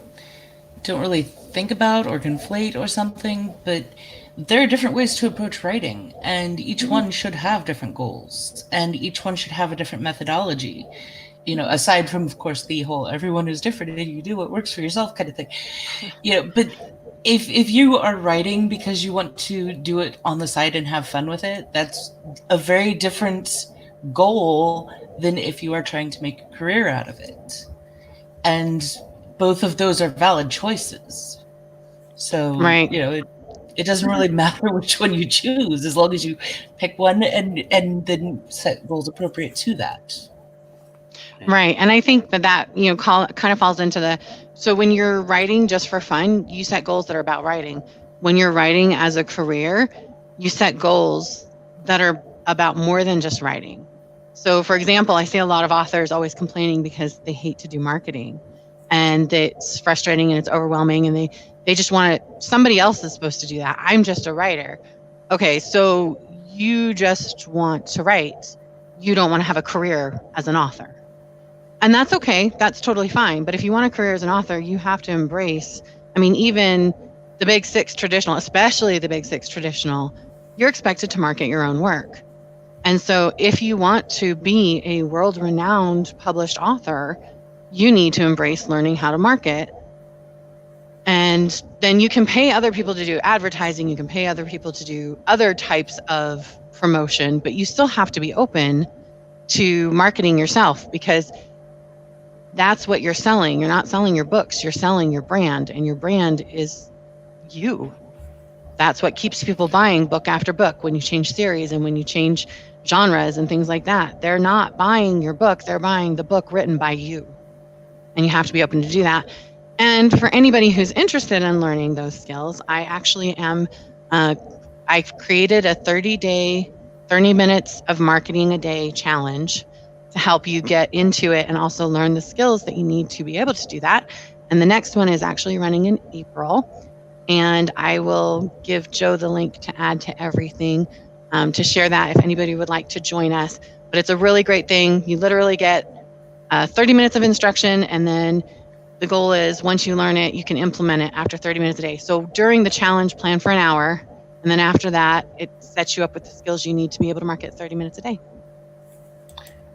don't really think about or conflate or something, but there are different ways to approach writing, and each one should have different goals, and each one should have a different methodology. You know, aside from, of course, the whole everyone is different and you do what works for yourself kind of thing. You know, but if you are writing because you want to do it on the side and have fun with it, that's a very different goal than if you are trying to make a career out of it. And both of those are valid choices. So, Right. you know, it doesn't really matter which one you choose, as long as you pick one and then set goals appropriate to that. Right. And I think that you know, kind of falls into so when you're writing just for fun, you set goals that are about writing. When you're writing as a career, you set goals that are about more than just writing. So for example, I see a lot of authors always complaining because they hate to do marketing, and it's frustrating and it's overwhelming, and they just want it. Somebody else is supposed to do that. I'm just a writer. Okay, so you just want to write. You don't want to have a career as an author. And that's okay. That's totally fine. But if you want a career as an author, you have to embrace, I mean, even the Big Six traditional, especially the Big Six traditional, you're expected to market your own work. And so if you want to be a world-renowned published author, you need to embrace learning how to market. And then you can pay other people to do advertising. You can pay other people to do other types of promotion, but you still have to be open to marketing yourself, because that's what you're selling. You're not selling your books, you're selling your brand, and your brand is you. That's what keeps people buying book after book. When you change series and when you change genres and things like that, they're not buying your book, they're buying the book written by you. And you have to be open to do that. And for anybody who's interested in learning those skills, I actually am, I've created a 30-day, 30 minutes of marketing a day challenge to help you get into it and also learn the skills that you need to be able to do that. And the next one is actually running in April. And I will give Joe the link to add to everything to share that if anybody would like to join us. But it's a really great thing. You literally get 30 minutes of instruction, and then the goal is once you learn it, you can implement it after 30 minutes a day. So during the challenge, plan for an hour. And then after that, it sets you up with the skills you need to be able to market 30 minutes a day.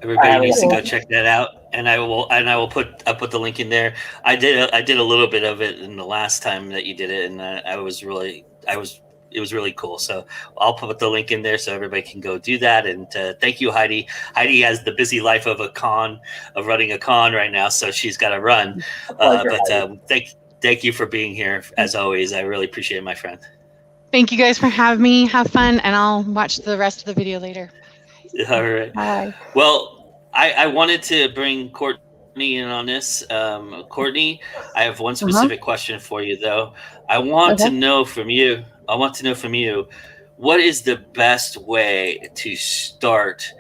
Everybody needs to go check that out, and I'll put the link in there. I did a little bit of it in the last time that you did it, and it was really cool. So I'll put the link in there so everybody can go do that. And thank you, Heidi. Heidi has the busy life of running a con right now, so she's got to run. Thank you for being here as always. I really appreciate it, my friend. Thank you guys for having me. Have fun, and I'll watch the rest of the video later. All right. Bye. Well, I wanted to bring Courtney in on this. Courtney, I have one specific question for you, though. I want to know from you, what is the best way to start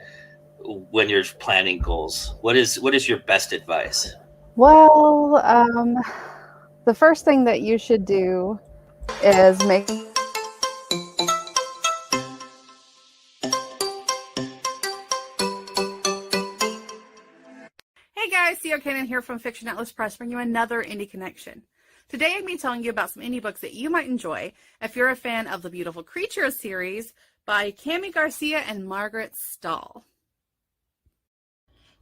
when you're planning goals? What is your best advice? Well, the first thing that you should do is make Hey guys, CO Cannon here from Fiction Atlas Press, bringing you another Indie Connection. Today I'm going to be telling you about some indie books that you might enjoy if you're a fan of the Beautiful Creatures series by Cami Garcia and Margaret Stahl.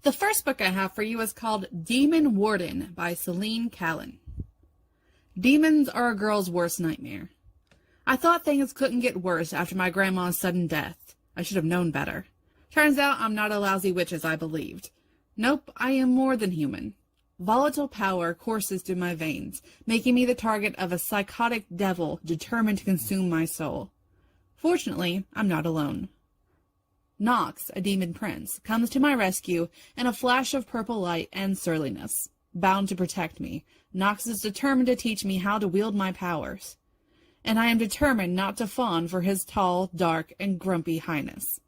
The first book I have for you is called Demon Warden by Celine Callan. Demons are a girl's worst nightmare. I thought things couldn't get worse after my grandma's sudden death. I should have known better. Turns out I'm not a lousy witch as I believed. Nope, I am more than human. Volatile power courses through my veins, making me the target of a psychotic devil determined to consume my soul. Fortunately, I'm not alone. Nox, a demon prince, comes to my rescue in a flash of purple light and surliness. Bound to protect me, Nox is determined to teach me how to wield my powers. And I am determined not to fawn for his tall, dark, and grumpy highness.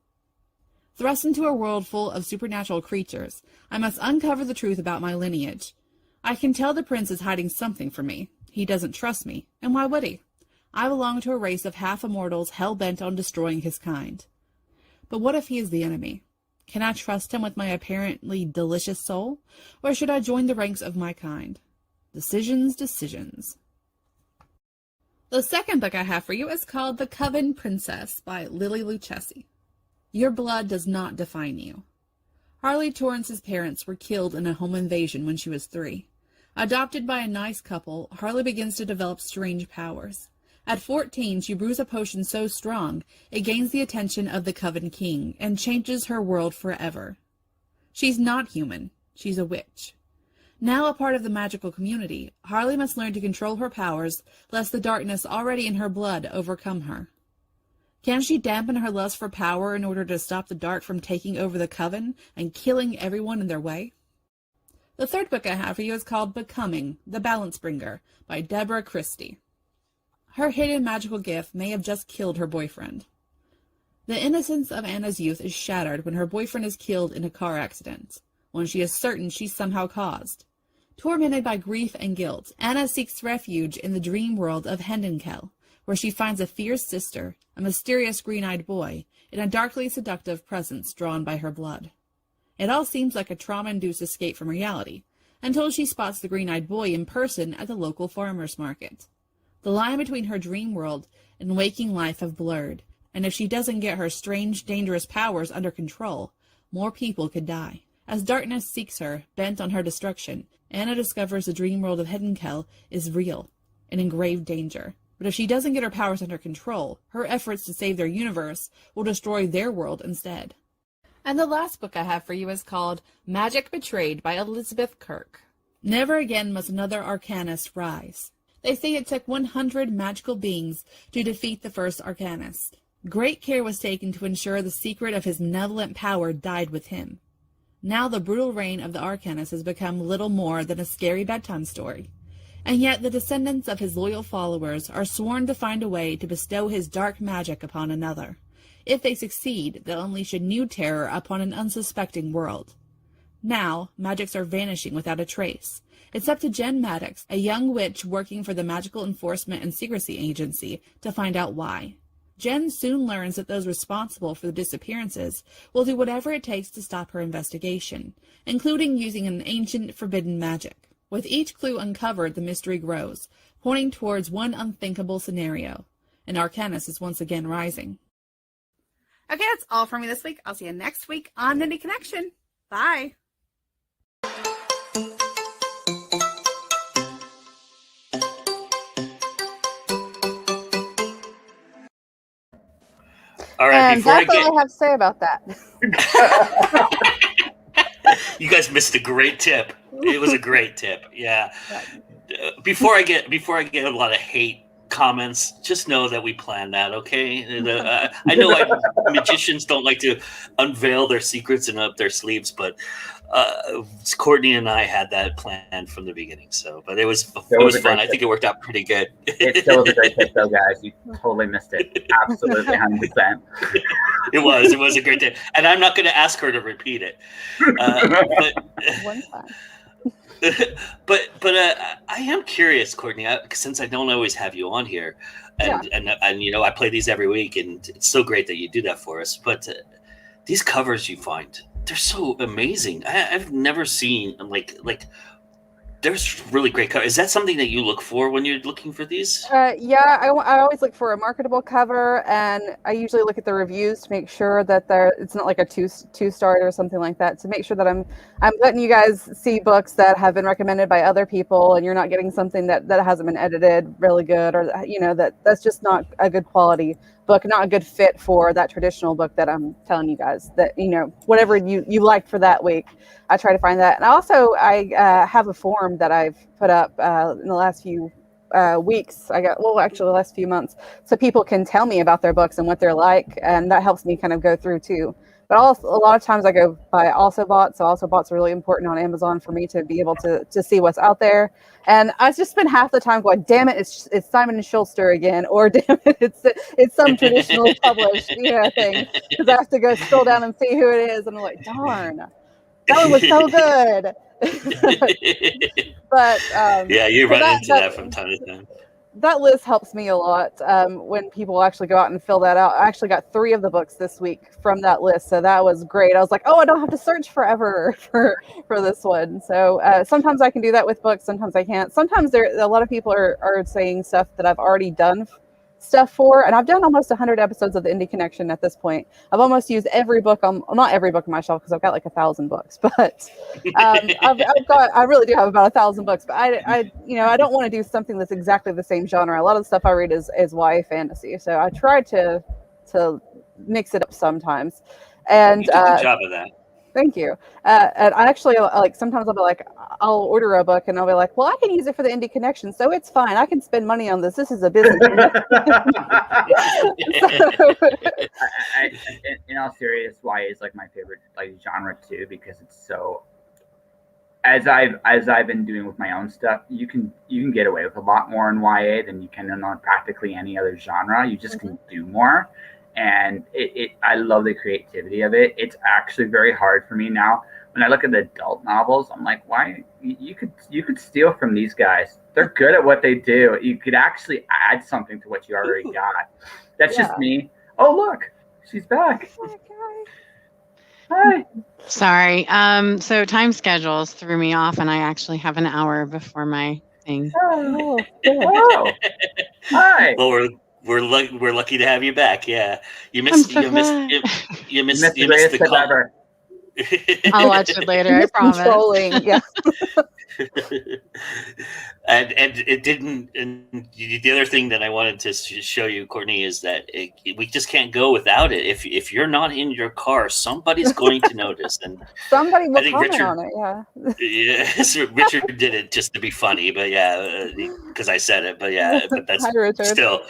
Thrust into a world full of supernatural creatures, I must uncover the truth about my lineage. I can tell the prince is hiding something from me. He doesn't trust me, and why would he? I belong to a race of half-immortals hell-bent on destroying his kind. But what if he is the enemy? Can I trust him with my apparently delicious soul, or should I join the ranks of my kind? Decisions. The second book I have for you is called The Coven Princess by Lily Luchesi. Your blood does not define you. Harley Torrance's parents were killed in a home invasion when she was 3. Adopted by a nice couple, Harley begins to develop strange powers. At 14, she brews a potion so strong, it gains the attention of the Coven King and changes her world forever. She's not human. She's a witch. Now a part of the magical community, Harley must learn to control her powers, lest the darkness already in her blood overcome her. Can she dampen her lust for power in order to stop the dark from taking over the Coven and killing everyone in their way? The third book I have for you is called Becoming, the Balance Bringer by Debra Christie. Her hidden magical gift may have just killed her boyfriend. The innocence of Anna's youth is shattered when her boyfriend is killed in a car accident, one she is certain she somehow caused. Tormented by grief and guilt, Anna seeks refuge in the dream world of HEIDI'S, where she finds a fierce sister, a mysterious green-eyed boy, and a darkly seductive presence drawn by her blood. It all seems like a trauma-induced escape from reality, until she spots the green-eyed boy in person at the local farmer's market. The line between her dream world and waking life have blurred, and if she doesn't get her strange, dangerous powers under control, more people could die. As darkness seeks her, bent on her destruction, Anna discovers the dream world of HEIDI'S is real and in grave danger. But if she doesn't get her powers under control, her efforts to save their universe will destroy their world instead. And the last book I have for you is called Magic Betrayed by Elizabeth Kirk. Never again must another Arcanist rise. They say it took 100 magical beings to defeat the first Arcanist. Great care was taken to ensure the secret of his malevolent power died with him. Now the brutal reign of the Arcanist has become little more than a scary bedtime story. And yet the descendants of his loyal followers are sworn to find a way to bestow his dark magic upon another. If they succeed, they'll unleash a new terror upon an unsuspecting world. Now, magics are vanishing without a trace. It's up to Jen Maddox, a young witch working for the Magical Enforcement and Secrecy Agency, to find out why. Jen soon learns that those responsible for the disappearances will do whatever it takes to stop her investigation, including using an ancient forbidden magic. With each clue uncovered, the mystery grows, pointing towards one unthinkable scenario. An Arcanist is once again rising. Okay, that's all for me this week. I'll see you next week on Nitty Connection. Bye. All right, And that's all I have to say about that. You guys missed a great tip. It was a great tip. Yeah. Before I get a lot of hate comments, just know that we planned that. Okay. I know magicians don't like to unveil their secrets and up their sleeves, but Courtney and I had that planned from the beginning. So, but it was fun. I think it worked out pretty good. It still was a great tip, though, guys. You totally missed it. Absolutely, 100%. It was a great tip, and I'm not going to ask her to repeat it. One time. But I am curious, Courtney, since I don't always have you on here, and I play these every week, and it's so great that you do that for us. But these covers you find, they're so amazing. I've never seen like there's really great covers. Is that something that you look for when you're looking for these? Yeah, I always look for a marketable cover, and I usually look at the reviews to make sure that it's not like a two-star or something like that. To make sure that I'm letting you guys see books that have been recommended by other people, and you're not getting something that hasn't been edited really good, or that's just not a good quality book, not a good fit for that traditional book that I'm telling you guys. That whatever you liked for that week, I try to find that. And also I have a form that I've put up in the last few weeks. Actually the last few months, so people can tell me about their books and what they're like, and that helps me kind of go through too. But also, a lot of times I go by also bots. So also bots are really important on Amazon for me to be able to see what's out there. And I just spend half the time going, damn it, it's Simon and Schuster again, or damn it, it's some traditional published thing, because I have to go scroll down and see who it is, and I'm like, darn, that one was so good. But yeah, you so run into that from time to time. That list helps me a lot when people actually go out and fill that out. I actually got 3 of the books this week from that list, so that was great. I was like, oh, I don't have to search forever for this one. So sometimes I can do that with books, sometimes I can't. Sometimes a lot of people are saying stuff that I've already done stuff for, and I've done almost 100 episodes of the Indie Connection at this point. I've almost used every book not every book on my shelf, because I've got like 1,000 books, but I really do have about 1,000 books. But I don't want to do something that's exactly the same genre. A lot of the stuff I read is YA fantasy, so I try to mix it up sometimes. And you do a good job of that. Thank you. And I actually, like, sometimes I'll be like, I'll order a book and I'll be like, well, I can use it for the Indie Connection, so it's fine. I can spend money on this. This is a business. In all seriousness, YA is like my favorite genre too, because it's so. As I've been doing with my own stuff, you can get away with a lot more in YA than you can on practically any other genre. You just can do more. And I love the creativity of it. It's actually very hard for me now. When I look at the adult novels, I'm like, why? You could steal from these guys. They're good at what they do. You could actually add something to what you already got. That's just me. Oh, look, she's back. Hi. Sorry. So time schedules threw me off, and I actually have an hour before my thing. Oh, hi. Well, we're lucky to have you back. Yeah, you missed the call. Ever. I'll watch it later. I promise. Controlling, yeah. and it didn't. And the other thing that I wanted to show you, Courtney, is that we just can't go without it. If you're not in your car, somebody's going to notice, and somebody will comment on it. Yeah. Yes, Richard did it just to be funny, but yeah, because I said it. But yeah, but that's still.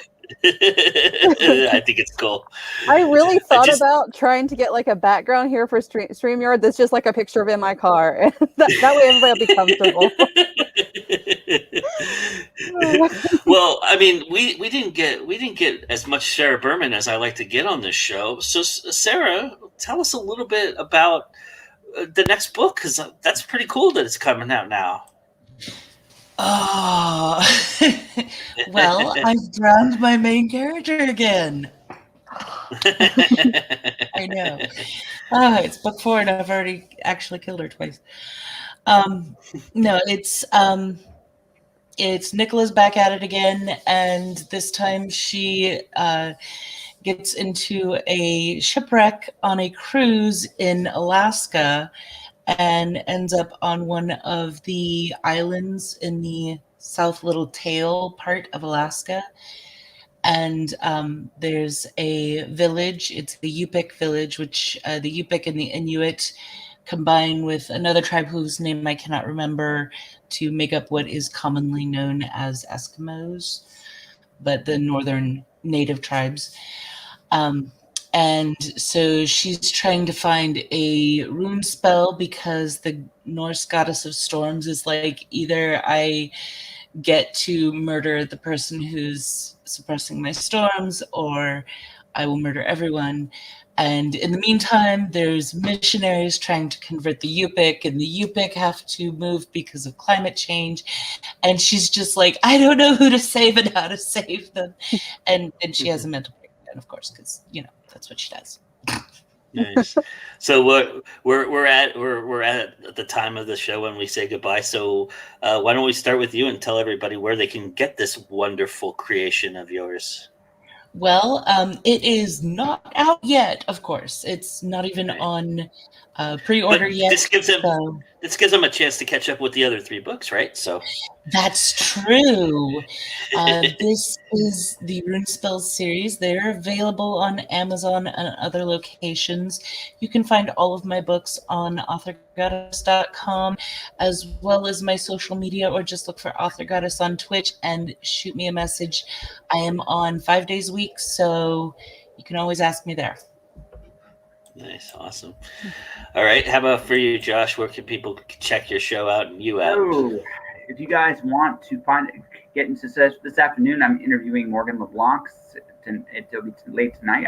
I think it's cool. I really thought about trying to get like a background here for StreamYard that's just like a picture of in my car. And that way everybody will be comfortable. Well, I mean, we didn't get as much Sarah Berman as I like to get on this show. So Sarah, tell us a little bit about the next book, because that's pretty cool that it's coming out now. Oh, well, I've drowned my main character again. I know. It's book 4 and I've already actually killed her twice. No, it's Nicola's back at it again, and this time she gets into a shipwreck on a cruise in Alaska and ends up on one of the islands in the South Little Tail part of Alaska. And there's a village. It's the Yupik village, which the Yupik and the Inuit combine with another tribe whose name I cannot remember to make up what is commonly known as Eskimos, but the northern native tribes. And so she's trying to find a rune spell, because the Norse goddess of storms is like, either I get to murder the person who's suppressing my storms, or I will murder everyone. And in the meantime, there's missionaries trying to convert the Yupik, and the Yupik have to move because of climate change. And she's just like, I don't know who to save and how to save them. And she has a mental breakdown, of course, because, that's what she does. Nice. So we're at the time of the show when we say goodbye. So why don't we start with you and tell everybody where they can get this wonderful creation of yours? Well, it is not out yet. Of course, it's not even on pre-order But yet. this gives him So a chance to catch up with the other 3 books, right? So that's true. This is the Rune Spells series. They're available on Amazon and other locations. You can find all of my books on authorgoddess.com, as well as my social media, or just look for Author Goddess on Twitch and shoot me a message. I am on 5 days a week, so you can always ask me there. nice, awesome. All right, how about for you, Josh? Where can people check your show out and you out? So, if you guys want to get into this afternoon, I'm interviewing Morgan LeBlanc. It'll be late tonight.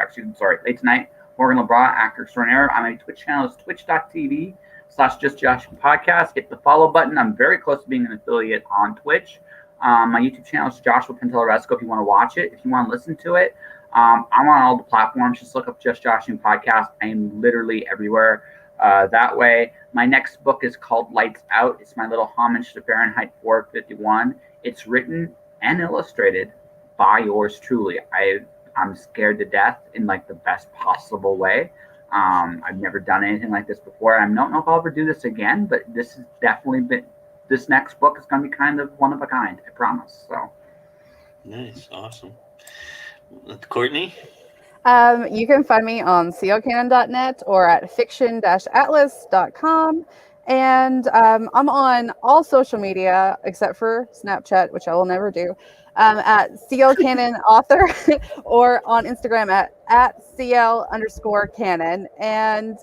Late tonight. Morgan LeBlanc, actor extraordinaire. On my Twitch channel is twitch.tv/JustJoshPodcast. Hit the follow button. I'm very close to being an affiliate on Twitch. My YouTube channel is Joshua Pintellaresco if you want to watch it. If you want to listen to it, I'm on all the platforms. Just look up Just Josh Podcast. I am literally everywhere. That way, my next book is called Lights Out. It's my little homage to Fahrenheit 451. It's written and illustrated by yours truly. I'm scared to death in like the best possible way. I've never done anything like this before. I don't know if I'll ever do this again, but this has definitely been. This next book is going to be kind of one of a kind. I promise. So Nice, awesome. Courtney? You can find me on cocanon.net or at fiction-atlas.com. And I'm on all social media except for Snapchat, which I will never do, at CL Author or on Instagram at CL_canon. And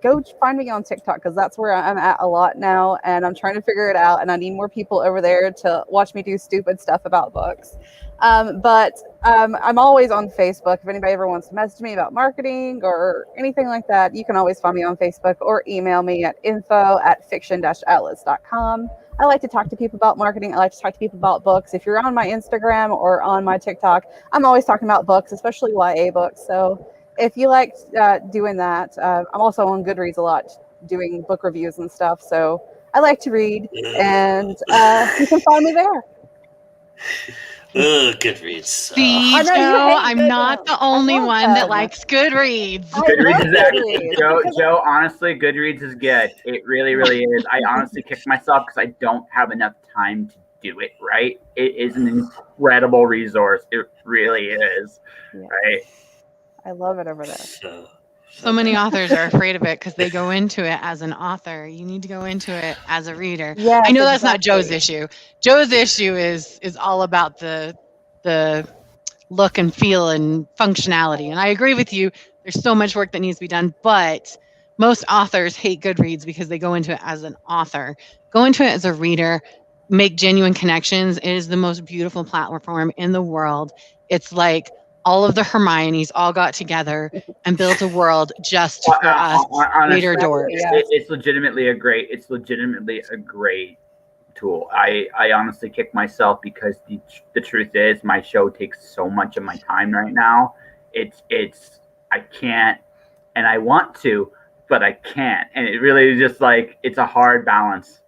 go find me on TikTok because that's where I'm at a lot now. And I'm trying to figure it out. And I need more people over there to watch me do stupid stuff about books. But I'm always on Facebook. If anybody ever wants to message me about marketing or anything like that, you can always find me on Facebook or email me at info@fiction-atlas.com. I like to talk to people about marketing. I like to talk to people about books. If you're on my Instagram or on my TikTok, I'm always talking about books, especially YA books. So if you like doing that, I'm also on Goodreads a lot, doing book reviews and stuff. So I like to read, and you can find me there. Goodreads. See, I know, you Joe, hate I'm not the Goodreads. I only love one that them. likes Goodreads. Goodreads is actually Goodreads. Joe. Honestly, Goodreads is good. It really, really is. I honestly kick myself because I don't have enough time to do it. Right? It is an incredible resource. It really is. Yeah. Right? I love it over there. So many authors are afraid of it because they go into it as an author. You need to go into it as a reader. Yes, I know that's not exactly. Joe's issue. Joe's issue is all about the look and feel and functionality. And I agree with you. There's so much work that needs to be done, but most authors hate Goodreads because they go into it as an author. Go into it as a reader, make genuine connections. It is the most beautiful platform in the world. It's like all of the Hermiones all got together and built a world just for us reader dorks. It's legitimately a great tool. I honestly kick myself because the truth is my show takes so much of my time right now. It's I can't, and I want to, but I can't. And it really is just like, it's a hard balance.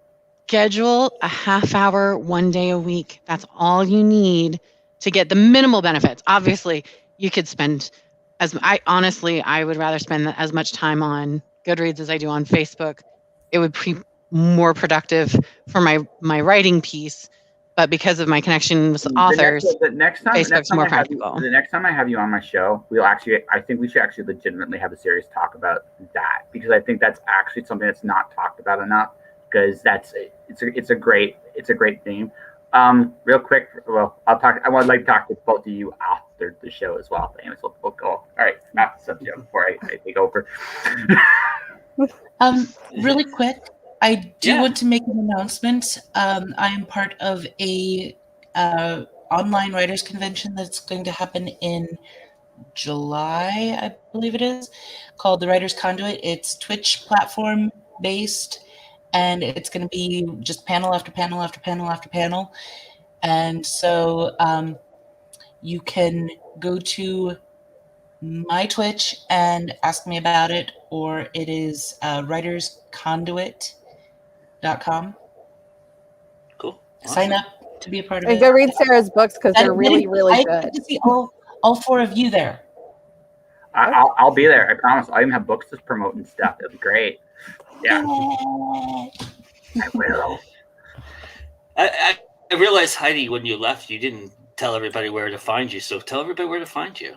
Schedule a half hour, 1 day a week. That's all you need to get the minimal benefits. Obviously, you could spend I would rather spend as much time on Goodreads as I do on Facebook. It would be more productive for my writing piece, but because of my connection with authors, Facebook's more practical. The next time I have you on my show, I think we should actually legitimately have a serious talk about that, because I think that's actually something that's not talked about enough, because it's a great theme. Real quick, well, I would like to talk to both of you after the show as well. Anyways, we'll go. All right, not the subject before I take over. Really quick, I do want to make an announcement. I am part of a online writers convention that's going to happen in July, I believe it is, called the Writers Conduit. It's Twitch platform based, and it's going to be just panel after panel after panel after panel. And so you can go to my Twitch and ask me about it, or it is writersconduit.com. Cool. Awesome. Sign up to be a part of And it. go read Sarah's books because they're really, really I good. get to see all 4 of you there. I'll be there. I promise. I even have books to promote and stuff. It'll be great. Yeah, I will. I realized, Heidi, when you left, you didn't tell everybody where to find you. So tell everybody where to find you.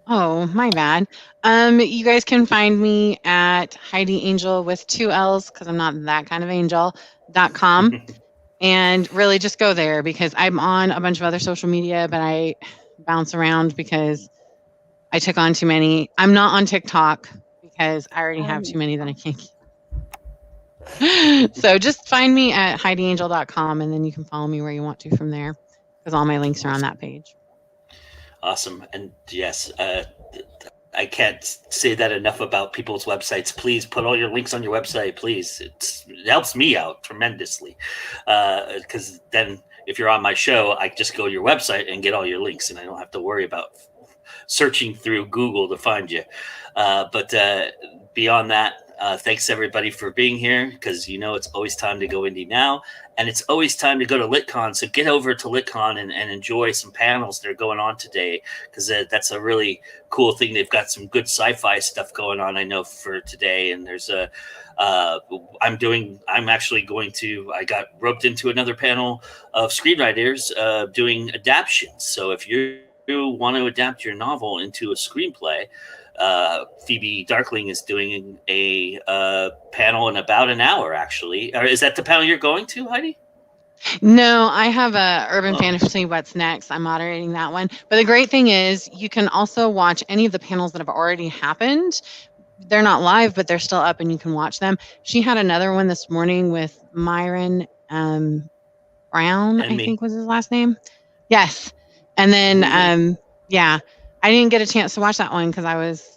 Oh, my bad. You guys can find me at Heidi Angel with 2 L's because I'm not that kind of angel.com. And really just go there because I'm on a bunch of other social media, but I bounce around because I took on too many. I'm not on TikTok because I already have too many that I can't keep. So just find me at HeidiAngel.com and then you can follow me where you want to from there because all my links are on that page. Awesome. And yes, I can't say that enough about people's websites. Please put all your links on your website, please. It helps me out tremendously. Because then if you're on my show, I just go to your website and get all your links and I don't have to worry about searching through Google to find you. But beyond that, thanks everybody for being here because it's always time to go indie now. And it's always time to go to LitCon. So get over to LitCon and enjoy some panels that are going on today because that's a really cool thing. They've got some good sci-fi stuff going on, I know, for today. And there's I got roped into another panel of screenwriters doing adaptions. So if you want to adapt your novel into a screenplay, Phoebe Darkling is doing a panel in about an hour, actually. Or is that the panel you're going to, Heidi? No, I have a Urban Fantasy What's Next. I'm moderating that one. But the great thing is you can also watch any of the panels that have already happened. They're not live, but they're still up and you can watch them. She had another one this morning with Myron Brown, I think was his last name. Yes. And then, I didn't get a chance to watch that one because I was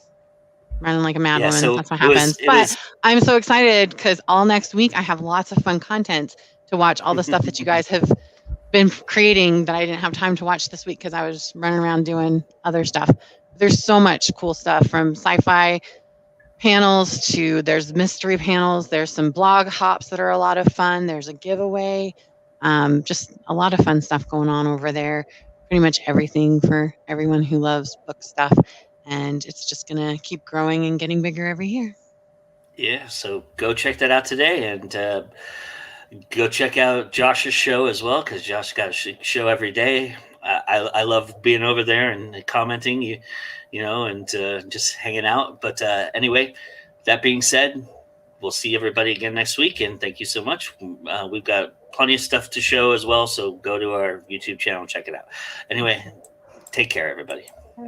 running like a mad woman. So that's what happens. I'm so excited because all next week I have lots of fun content to watch all the stuff that you guys have been creating that I didn't have time to watch this week because I was running around doing other stuff. There's so much cool stuff from sci-fi panels to there's mystery panels. There's some blog hops that are a lot of fun. There's a giveaway. Just a lot of fun stuff going on over there. Pretty much everything for everyone who loves book stuff. And it's just going to keep growing and getting bigger every year. Yeah, so go check that out today and go check out Josh's show as well because Josh got a show every day. I love being over there and commenting, and just hanging out. But anyway, that being said, we'll see everybody again next week. And thank you so much. We've got plenty of stuff to show as well. So go to our YouTube channel and check it out. Anyway, take care, everybody.